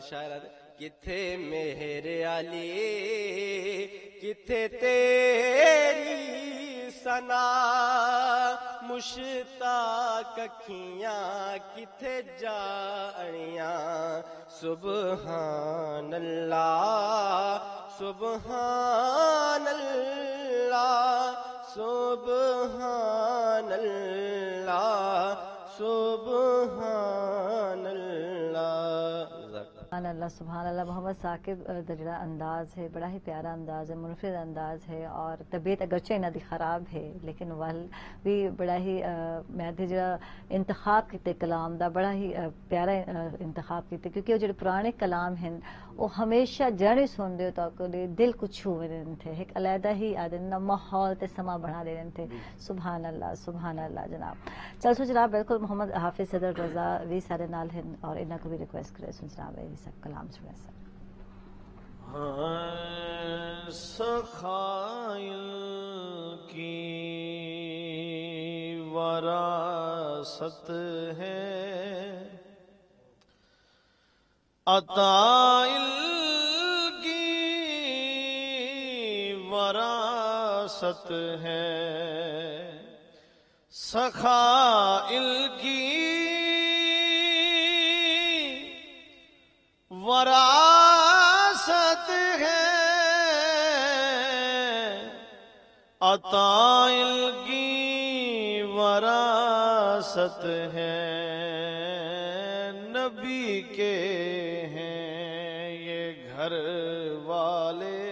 شاعر ہے کتھے میرے علی کتھے تیری ثنا مشتاق اکھیاں کتھے جانیاں سبحان اللہ سبحان اللہ سبحان اللہ سبحان اللہ سبحان اللہ سبحان اللہ محمد ثاقب دا جڑا انداز ہے بڑا ہی پیارا انداز ہے منفرد انداز ہے اور طبیعت اگرچہ انہاں دی خراب ہے لیکن ول بھی بڑا ہی میں تے جڑا انتخاب کیتے کلام دا بڑا ہی پیارا انتخاب کیتے کیونکہ وہ جڑے پرانے کلام ہیں وہ ہمیشہ جڑے سن دے تو دل کو چھو دے تھے ایک علیحدہ ہی آدھنا ماحول تے سما بنا دے تھے سبحان اللہ جناب چل سو جناب بالکل محمد حافظ صدر رضا بھی سارے نال ہیں اور انہاں کو بھی ریکویسٹ کرے سن جناب سب کلام سنے سر سخائل کی وراثت ہے، عطائل کی وراثت ہے، سخائل کی وراثت ہے، عطائل کی وراثت ہے، نبی کے ہیں یہ گھر والے،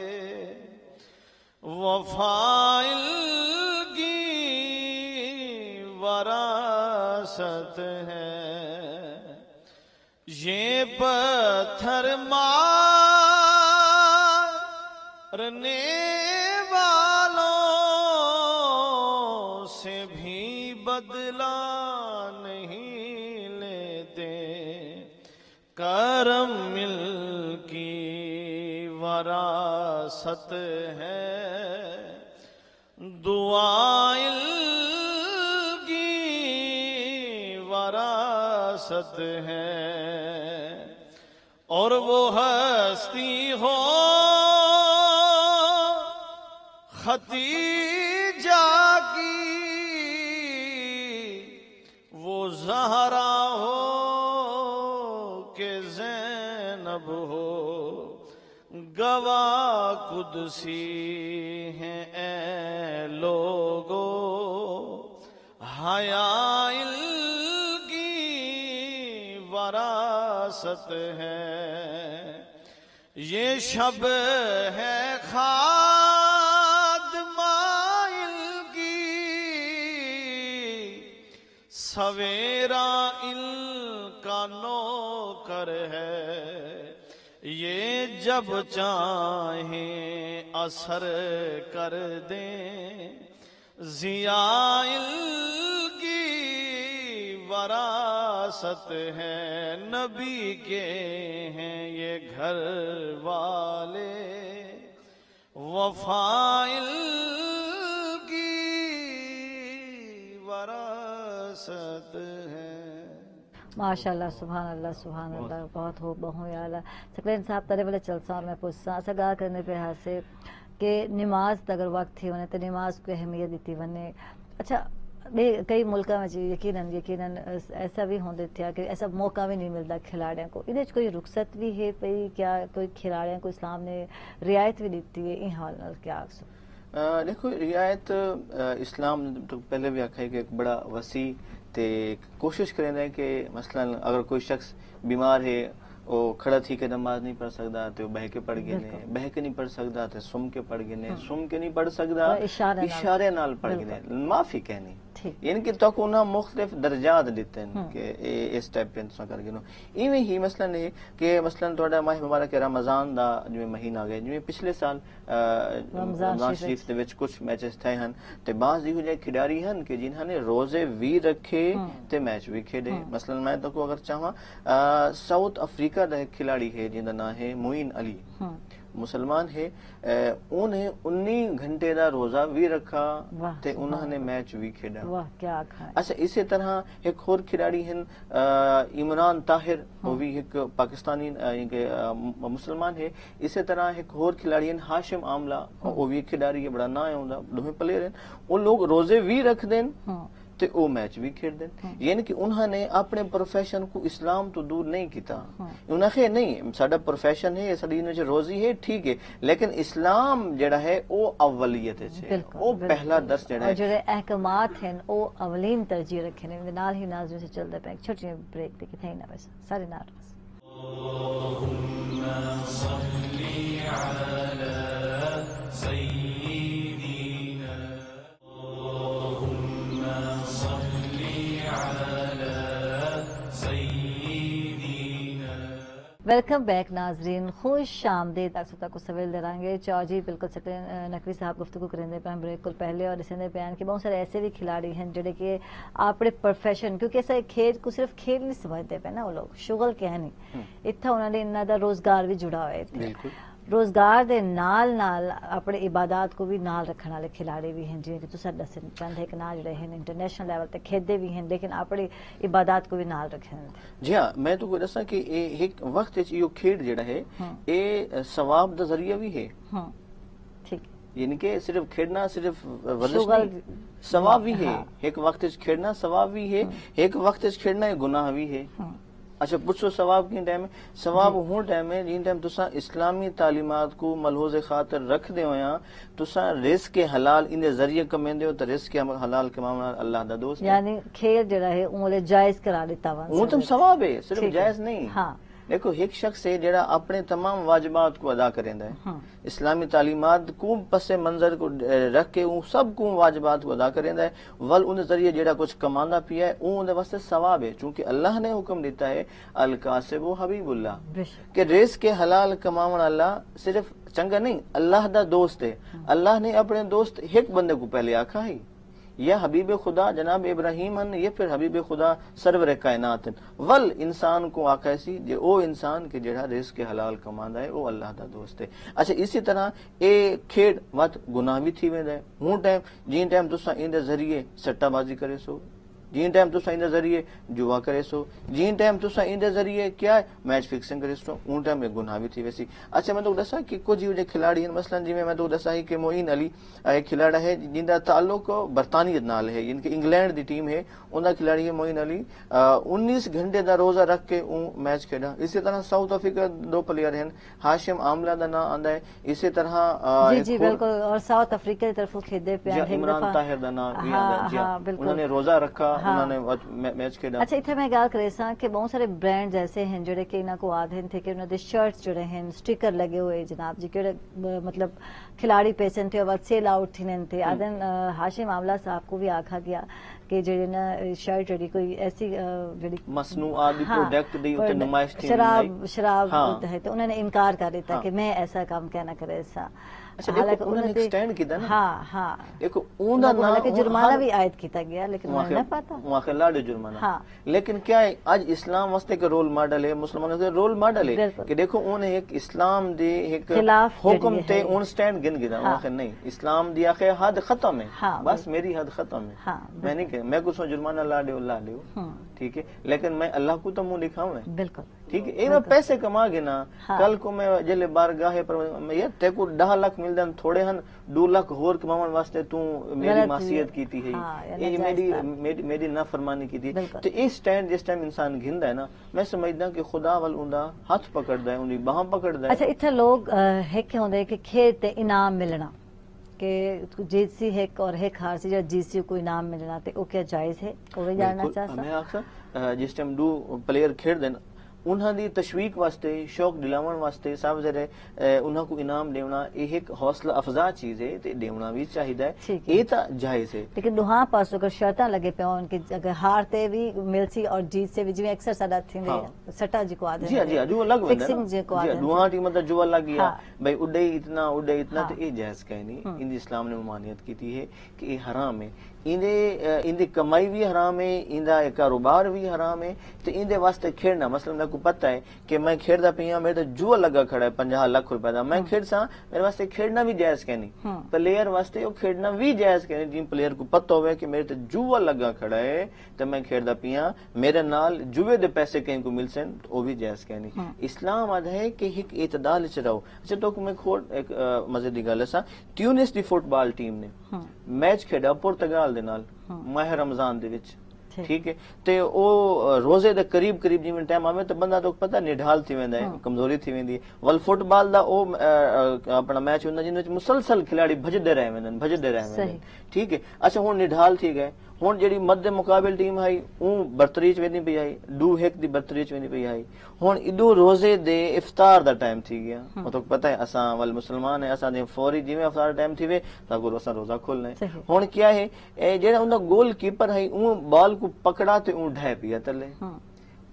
وفائل کی وراثت ہے، یہ پتھر مارنے والوں سے بھی بدلہ نہیں لیتے، کرم مل کی وراثت ہے، دعائل کی وراثت ہے، اور وہ ہستی ہو ختیجہ کی، وہ زہرا ہو کہ زینب ہو، گواہ قدسی ہیں اے لوگو، حیائل کی وراثت ہے، یہ شب ہے خادمائل کی، سویرا ان کا نوکر ہے، یہ جب چاہیں اثر کر دیں، ضیائل کی وراثت ہے، نبی کے ہیں یہ گھر والے، وفائل کی وراثت ہے۔ ماشاءاللہ، سبحان اللہ، سبحان اللہ، بہت خوب، بہت اعلیٰ۔ سکلین صاحب ترے والے چلسا اور میں پوچھتا اسا گاہ کرنے پہ حاصل کہ نماز اگر وقت تھی ہونے تو نماز کو اہمیت دیتی ونے۔ اچھا کئی ملکوں میں یقیناً ایسا بھی ہوندے تھا کہ ایسا موقع بھی نہیں ملتا کھلاڑیوں کو، انہیں کوئی رخصت بھی ہے پئی، کیا کوئی کھلاڑیوں کو اسلام نے رعایت بھی دیتی ہے ان حال نال کیا آکسو؟ دیکھو رعایت اسلام تو پہلے بھی آکھا ہے کہ ایک بڑا وسیع تے کوشش کریں رہے کہ مثلا اگر کوئی شخص بیمار ہے وہ کھڑا تھی کہ نماز نہیں پڑھ سکتا تو بہ کے پڑھ گئے نے، بہ کے نہیں پڑھ سکتا تو سم کے پڑھ گئے نے، سم کے نہیں پڑھ سکتا اشارے نال پڑھ گئے، معافی کہنی، یعنی کہ تو انہاں مختلف درجات دیتے ہیں کہ اس ٹائپ پہ انسان کر گئے ایویں ہی مثلا ہے کہ مثلا تھوڑا ماہ مبارک رمضان دا جو مہینہ گئے جو پچھلے سال رمضان شریف دے وچ کچھ میچز تھے ہن تے بعض دیو جے کھلاڑی ہن کہ جنہاں نے روزے بھی رکھے تے میچ بھی کھیڈے، مثلا میں تو اگر چاہاں ساؤتھ افریقہ دا ایک کھلاڑی ہے جن دا نام ہے معین علی، مسلمان ہے، انہیں 19 گھنٹے دا روزہ بھی رکھا تے انہوں نے میچ بھی کھیڈا۔ اچھا اسی طرح ایک اور کھلاڑی ہیں عمران طاہر، وہ بھی ایک پاکستانی مسلمان ہے، اسی طرح ایک اور کھلاڑی ہیں ہاشم عاملہ، وہ بھی ایک کھلاڑی ہے، بڑا نام ہے ان دا، دوویں پلیئر ہیں، وہ لوگ روزے بھی رکھ دیں تے او میچ بھی کھیل دیں، یعنی کہ انہوں نے اپنے پروفیشن کو اسلام تو دور نہیں کیتا، انہوں نے نہیں ساڈا پروفیشن ہے ساڈی روزی ہے ٹھیک ہے، لیکن اسلام جڑا ہے او اولیت ہے، او پہلا درس جڑا ہے، جو احکامات ہیں او اولین ترجیح رکھے نے، نال ہی ناظرین سے چلتا پہ چھوٹی بریک دے کے تھے نہ بس سارے نال بس۔ اللهم صل علی سیدنا، اللهم صل علی سیدنا۔ ویلکم بیک ناظرین، خوش آمدید آپ سب کو سویل دیں گے چاہ جی بالکل سکتے نقوی صاحب گفتگو کریں پہ ہم بریک کو پہلے اور اسے بیان کہ بہت سارے ایسے بھی کھلاڑی ہیں جڑے کہ اپنے پروفیشن کیونکہ ایسا کھیل کو صرف کھیل نہیں سمجھتے پہ نا وہ لوگ شغل کہ نہیں اتنا انہوں نے انہوں دا روزگار بھی جڑا ہوئے تھے، روزگار دے نال نال اپنے عبادات کو بھی نال رکھنے والے کھلاڑی بھی ہیں، جی کہ تساں دسن چند ایک نال جڑے ہیں انٹرنیشنل لیول تے کھیدے بھی ہیں لیکن اپنی عبادات کو بھی نال رکھن۔ جی ہاں، میں تو کوئی دساں کہ ایک وقت یہ کھیڈ جڑا ہے یہ ثواب دا ذریعہ بھی ہے، ٹھیک، یعنی کہ صرف کھیڈنا صرف ورزش نہیں، ثواب بھی ہے، ایک وقت کھیڈنا ثواب بھی ہے، ایک وقت کھیڈنا گناہ بھی ہے۔ اچھا پوچھو ثواب کن ٹائم ہے؟ ثواب ہوں ٹائم ہے جن ٹائم تساں اسلامی تعلیمات کو ملحوظ خاطر رکھ دے ہویاں، تساں رزق حلال ان دے ذریعے کمیندے ہو تے رزق حلال کمانا اللہ دا دوست ہے، یعنی کھیل جڑا ہے اونلے جائز کرا دیتا وا، وہ تم ثواب ہے، صرف جائز نہیں۔ ہاں دیکھو ایک شخص ہے جڑا اپنے تمام واجبات کو ادا کریندا ہے، اسلامی تعلیمات کو پس منظر کو رکھ کے ان سب کو واجبات کو ادا کریندا ہے، ول ان ذریعے جڑا کچھ کماندا پیا ہے اون دے واسطے ثواب ہے، چونکہ اللہ نے حکم دیتا ہے الکاسب حبیب اللہ، کہ رزق حلال کماون اللہ صرف چنگا نہیں، اللہ دا دوست ہے۔ اللہ نے اپنے دوست ایک بندے کو پہلے آکھا ہے، یا حبیب خدا جناب ابراہیم ہیں، یہ پھر حبیب خدا سرور کائنات ہیں، ول انسان کو آکھا سی جو او انسان کے جڑا رزق حلال کماندا ہے او اللہ دا دوست ہے۔ اچھا اسی طرح اے کھیڈ وقت گناہ بھی تھی ویندا ہے، ہوں ٹائم جن ٹائم تساں ان دے ذریعے سٹا بازی کرے سو، جن ٹائم تساں ان دے ذریعے جوا کرے سو، جن ٹائم تساں ان دے ذریعے کیا ہے میچ فکسنگ کرے سو، اون ٹائم میں گناہ بھی تھی ویسی۔ اچھا میں تو دسا کہ کچھ جو کھلاڑی ہیں، مثلا جی میں تو دسا کہ معین علی ایک کھلاڑا ہے جن دا تعلق برطانیہ نال ہے، یعنی کہ انگلینڈ دی ٹیم ہے، ان دا کھلاڑی ہے معین علی، 19 گھنٹے دا روزہ رکھ کے اون میچ کھیڈا۔ اسی طرح ساؤتھ افریقہ دو پلیئر ہیں، ہاشم عاملہ دا نام آندا ہے، اسی طرح جی جی بالکل، اور ساؤتھ افریقہ کی طرف کھیدے پہ عمران طاہر دا نام بھی آندا ہے، انہوں نے روزہ رکھا، انہوں نے میچ کھیڈا۔ اچھا اتنے میں گل کرے سا کہ بہت سارے برانڈ ایسے ہیں جڑے کہ انہاں کو آدھے تھے کہ انہاں دے شرٹس جڑے ہیں سٹیکر لگے ہوئے جناب جی، کہ مطلب کھلاڑی پیسن تھے اور سیل آؤٹ تھے تھے آدھن ہاشم عاملہ صاحب کو بھی آکھا گیا کہ جڑے نا شرٹ جڑی کوئی ایسی جڑی مصنوعات دی پروڈکٹ دی اوتے نمائش تھی، شراب ہے، تو انہوں نے انکار کر دیتا کہ میں ایسا کام کہنا کرے سا۔ اچھا دیکھو انہوں نے ایکسٹینڈ کیتا نا، ہاں ہاں دیکھو اون دا نام کہ جرمانہ بھی عائد کیتا گیا لیکن انہوں نے پتا وہاں خلاڑ جرمانہ، لیکن کیا ہے آج اسلام واسطے کا رول ماڈل ہے، مسلمانوں کے رول ماڈل ہے کہ دیکھو انہوں نے ایک اسلام دے ایک حکم تے اون سٹینڈ گن گیا، آخر نہیں اسلام دی آخر حد ختم ہے، بس میری حد ختم ہے، میں نہیں کہ میں کچھ جرمانہ لا دیو ٹھیک ہے، لیکن میں اللہ کو تو منہ دکھاؤں ہے، بالکل ٹھیک ہے، اے میں پیسے کما گے نا، کل کو میں جلے بارگاہ پر یار تے کو 10 لاکھ مل دن تھوڑے ہن 2 لاکھ ہور کماون واسطے تو میری معصیت کیتی ہے، یہ میری نافرمانی کیتی ہے، تو اس سٹینڈ جس ٹائم انسان گھندا ہے نا، میں سمجھدا کہ خدا ول اوندا ہاتھ پکڑدا ہے، اونی باہ پکڑدا ہے۔ اچھا ایتھے لوگ ہک ہوندے کہ کھیل تے انعام ملنا، کہ جیسی ہک اور ہک ہار سی جس جیسی کو انعام ملنا تے او کیا جائز ہے؟ وہ جاننا چاہتا میں اکثر جس ٹائم دو پلیئر کھیڈ دین انہاں دی تشویق واسطے شوق دلاون واسطے سب ذرے انہاں کو انعام دینا یہ ایک حوصلہ افزا چیز ہے تے دینا بھی چاہیے، یہ تا جائز ہے، لیکن دوہاں پاس اگر شرطاں لگے پے ہون کہ اگر ہار تے بھی ملسی اور جیت سے بھی جویں اکثر ساڈا تھیندے سٹا جی کو آدے جی جو لگ ویندا فکسنگ جی کو آدے دوہاں ٹیم تے جو لگ گیا بھائی اڈے اتنا تے یہ جائز کہیں نہیں، ان دی اسلام نے ممانعت کیتی ہے کہ یہ حرام ہے، ان دی کمائی بھی حرام ہے، ان دا کاروبار بھی حرام ہے، تو ان دے واسطے کھیڈنا مثلا میں کو پتہ ہے کہ میں کھیڈدا پیا میرے تے جو لگا کھڑا ہے 50 لاکھ روپے دا، میں کھیڈ سا میرے واسطے کھیڈنا بھی جائز کہنی، پلیئر واسطے وہ کھیڈنا بھی جائز کہنی، جن پلیئر کو پتہ ہوئے کہ میرے تے جو لگا کھڑا ہے تو میں کھیڈدا پیا میرے نال جوے دے پیسے کہیں کو مل سن وہ بھی جائز کہنی۔ اسلام آد ہے کہ ایک اعتدال وچ رہو۔ اچھا تو میں کھوڑ ایک مزے دی گل ہے، ٹیونس دی فٹ بال ٹیم نے میچ کھیڈا پرتگال دے نال ماہ رمضان دے وچ، ٹھیک ہے، تے او روزے دے قریب جویں ٹائم آوے تے بندہ تو پتہ نڈھال تھی ویندا ہے، کمزوری تھی ویندی ہے، ول فٹ بال دا او اپنا میچ ہوندا جن وچ مسلسل کھلاڑی بھجدے رہے ویندن، ٹھیک ہے۔ اچھا ہن نڈھال تھی گئے، ہن جڑی مد مقابل ٹیم ہے اون برتری چ ویندی پئی آئی 2-1 دی برتری چ ویندی پئی آئی، ہن ادو روزے دے افطار دا ٹائم تھی گیا، تو پتہ ہے اساں ول مسلمان ہے، اساں دے فوری جویں افطار ٹائم تھی وے تا کو اساں روزہ کھولنا ہے۔ ہن کیا ہے اے جڑا اوندا گول کیپر ہے اون بال کو پکڑا تے اون ڈھے پیا تلے،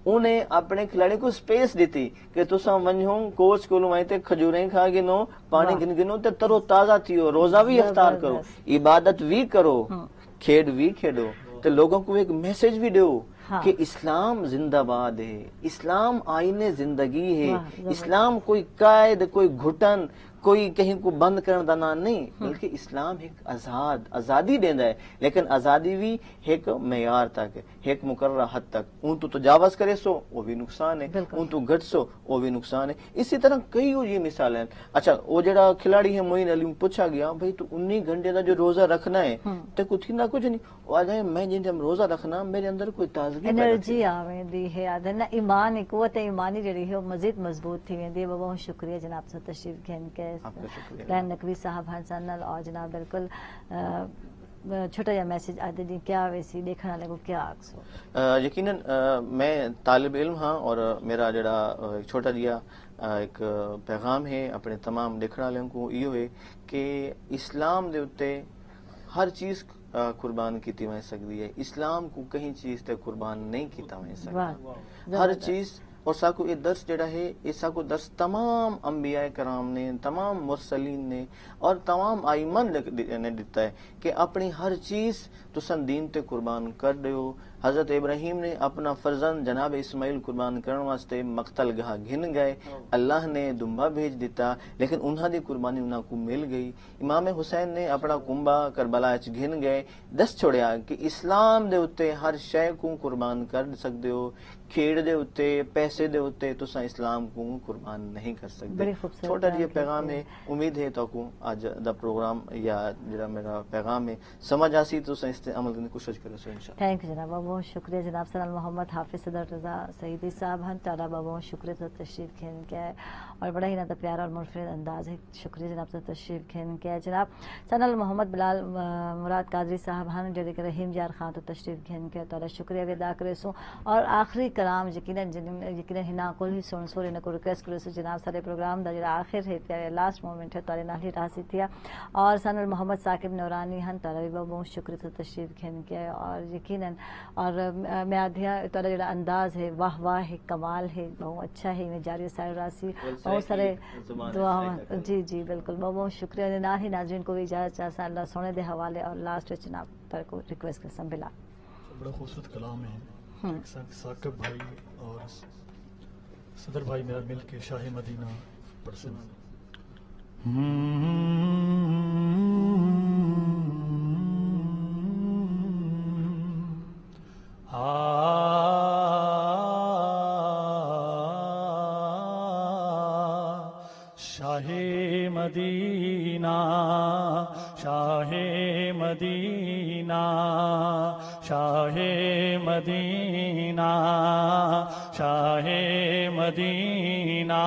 انہیں اپنے کھلاڑی کو سپیس دیتی کہ تساں ونجو کوچ کولوں آئے تے کھجوریں کھا گنو، پانی گن گنو تے ترو تازہ تھیو، روزہ بھی افطار کرو، عبادت بھی کرو، کھیڈ بھی کھیڈو، تے لوگوں کو ایک میسج بھی دیو ہاں۔ کہ اسلام زندہ باد ہے، اسلام آئین زندگی ہے، واہ، زبردست۔ اسلام کوئی قائد، کوئی گھٹن، کوئی کہیں کو بند کرن دا نام نہیں، بلکہ اسلام ایک آزادی دیندا ہے، لیکن آزادی بھی ایک معیار تک، ایک مقررہ حد تک، اون تو تجاوز کرے سو وہ بھی نقصان ہے، بالکل۔ اون تو گھٹ سو وہ بھی نقصان ہے۔ اسی طرح کئی یہ مثالیں ہیں۔ اچھا وہ جڑا کھلاڑی ہے معین علی پوچھا گیا بھائی تو 19 گھنٹے دا جو روزہ رکھنا ہے تے کچھ نہ کچھ نہیں، وہ آج میں جن روزہ رکھنا میرے اندر کوئی تازگی پیدا انرجی آویندی ہے، نا ایمان، قوت ایمانی جڑی ہے وہ مزید مضبوط تھی ویندی ہے۔ بہت شکریہ جناب سے تشریف گھن کے، آپ کا شکریہ۔ پلان نقوی صاحب ہنسن اور جناب بالکل چھوٹا جا میسج آتے جی کیا ویسی دیکھنے والے کو کیا آکسو؟ یقیناً میں طالب علم ہاں اور میرا جڑا ایک چھوٹا جیا ایک پیغام ہے اپنے تمام دیکھنے والوں کو یہ ہے کہ اسلام دے اتے ہر چیز قربان کیتی وے سکتی ہے، اسلام کو کہیں چیز تے قربان نہیں کیتا وے سکتا، ہر چیز۔ اور ساکو یہ درس جڑا ہے یہ ساکو درس تمام انبیاء کرام نے، تمام مرسلین نے اور تمام آئمن نے دیتا ہے کہ اپنی ہر چیز تسن دین تے قربان کر دیو۔ حضرت ابراہیم نے اپنا فرزند جناب اسماعیل قربان کرنے واسطے مقتل گاہ گھن گئے، اللہ نے دمبا بھیج دیتا لیکن انہاں دی قربانی انہاں کو مل گئی۔ امام حسین نے اپنا کنبا کربلا وچ گھن گئے، دس چھوڑیا کہ اسلام دے اتے ہر شے کو قربان کر سکدے ہو، کھیڑ دے اتے، پیسے دے اتے تساں اسلام کو قربان نہیں کر سکتے۔ چھوٹا جی پیغام ہے، امید ہے تو کو آج دا پروگرام یا جڑا میرا پیغام ہے سمجھ آسی تو اس تے عمل کرنے کی کوشش کرو سو انشاءاللہ۔ تھینک یو جناب، بہت شکریہ جناب سنل محمد حافظ صدر رضا سعیدی صاحب ہیں، تعالیٰ بہت شکریہ تو تشریف کھین کے ہے اور بڑا ہی نہ پیارا اور منفرد انداز ہے، شکریہ جناب سے تشریف کھین کے ہے۔ جناب سنل محمد بلال مراد قادری صاحب ہیں جڑے کہ رحیم یار خان تو تشریف کھین کے تعالیٰ شکریہ ادا کرے سوں اور آخری کلام یقیناً ہنا کو ہی سن سو ان کو ریکویسٹ کرے سو جناب سارے پروگرام دا جڑا آخر ہے پیارے لاسٹ مومنٹ ہے تارے نال ہی راسی تھیا اور سنل محمد ثاقب نورانی ہیں تعالیٰ بھی بہت شکریہ تو تشریف کھین کے اور یقیناً اور میں آدھیا تعالیٰ جڑا انداز ہے واہ واہ ہے، کمال ہے، بہت اچھا ہے، میں جاری سائر راسی بہت سارے دعا جی بالکل بہت شکریہ نہ ہی ناظرین کو بھی اجازت چاہتا اللہ سونے دے حوالے اور لاسٹ جناب پر کو ریکویسٹ کر سن بلا بڑا خوبصورت کلام ہے ثاقب بھائی اور صدر بھائی میرا مل کے شاہ مدینہ پرسن شاہ مدینہ شاہ مدینہ شاہ مدینہ شاہ مدینہ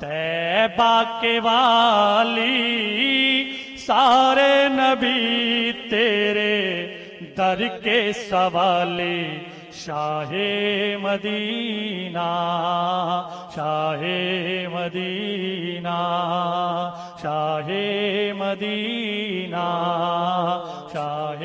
طیبہ کے والی سارے نبی تیرے در کے سوالی شاہ مدینہ شاہ مدینہ شاہ مدینہ شاہ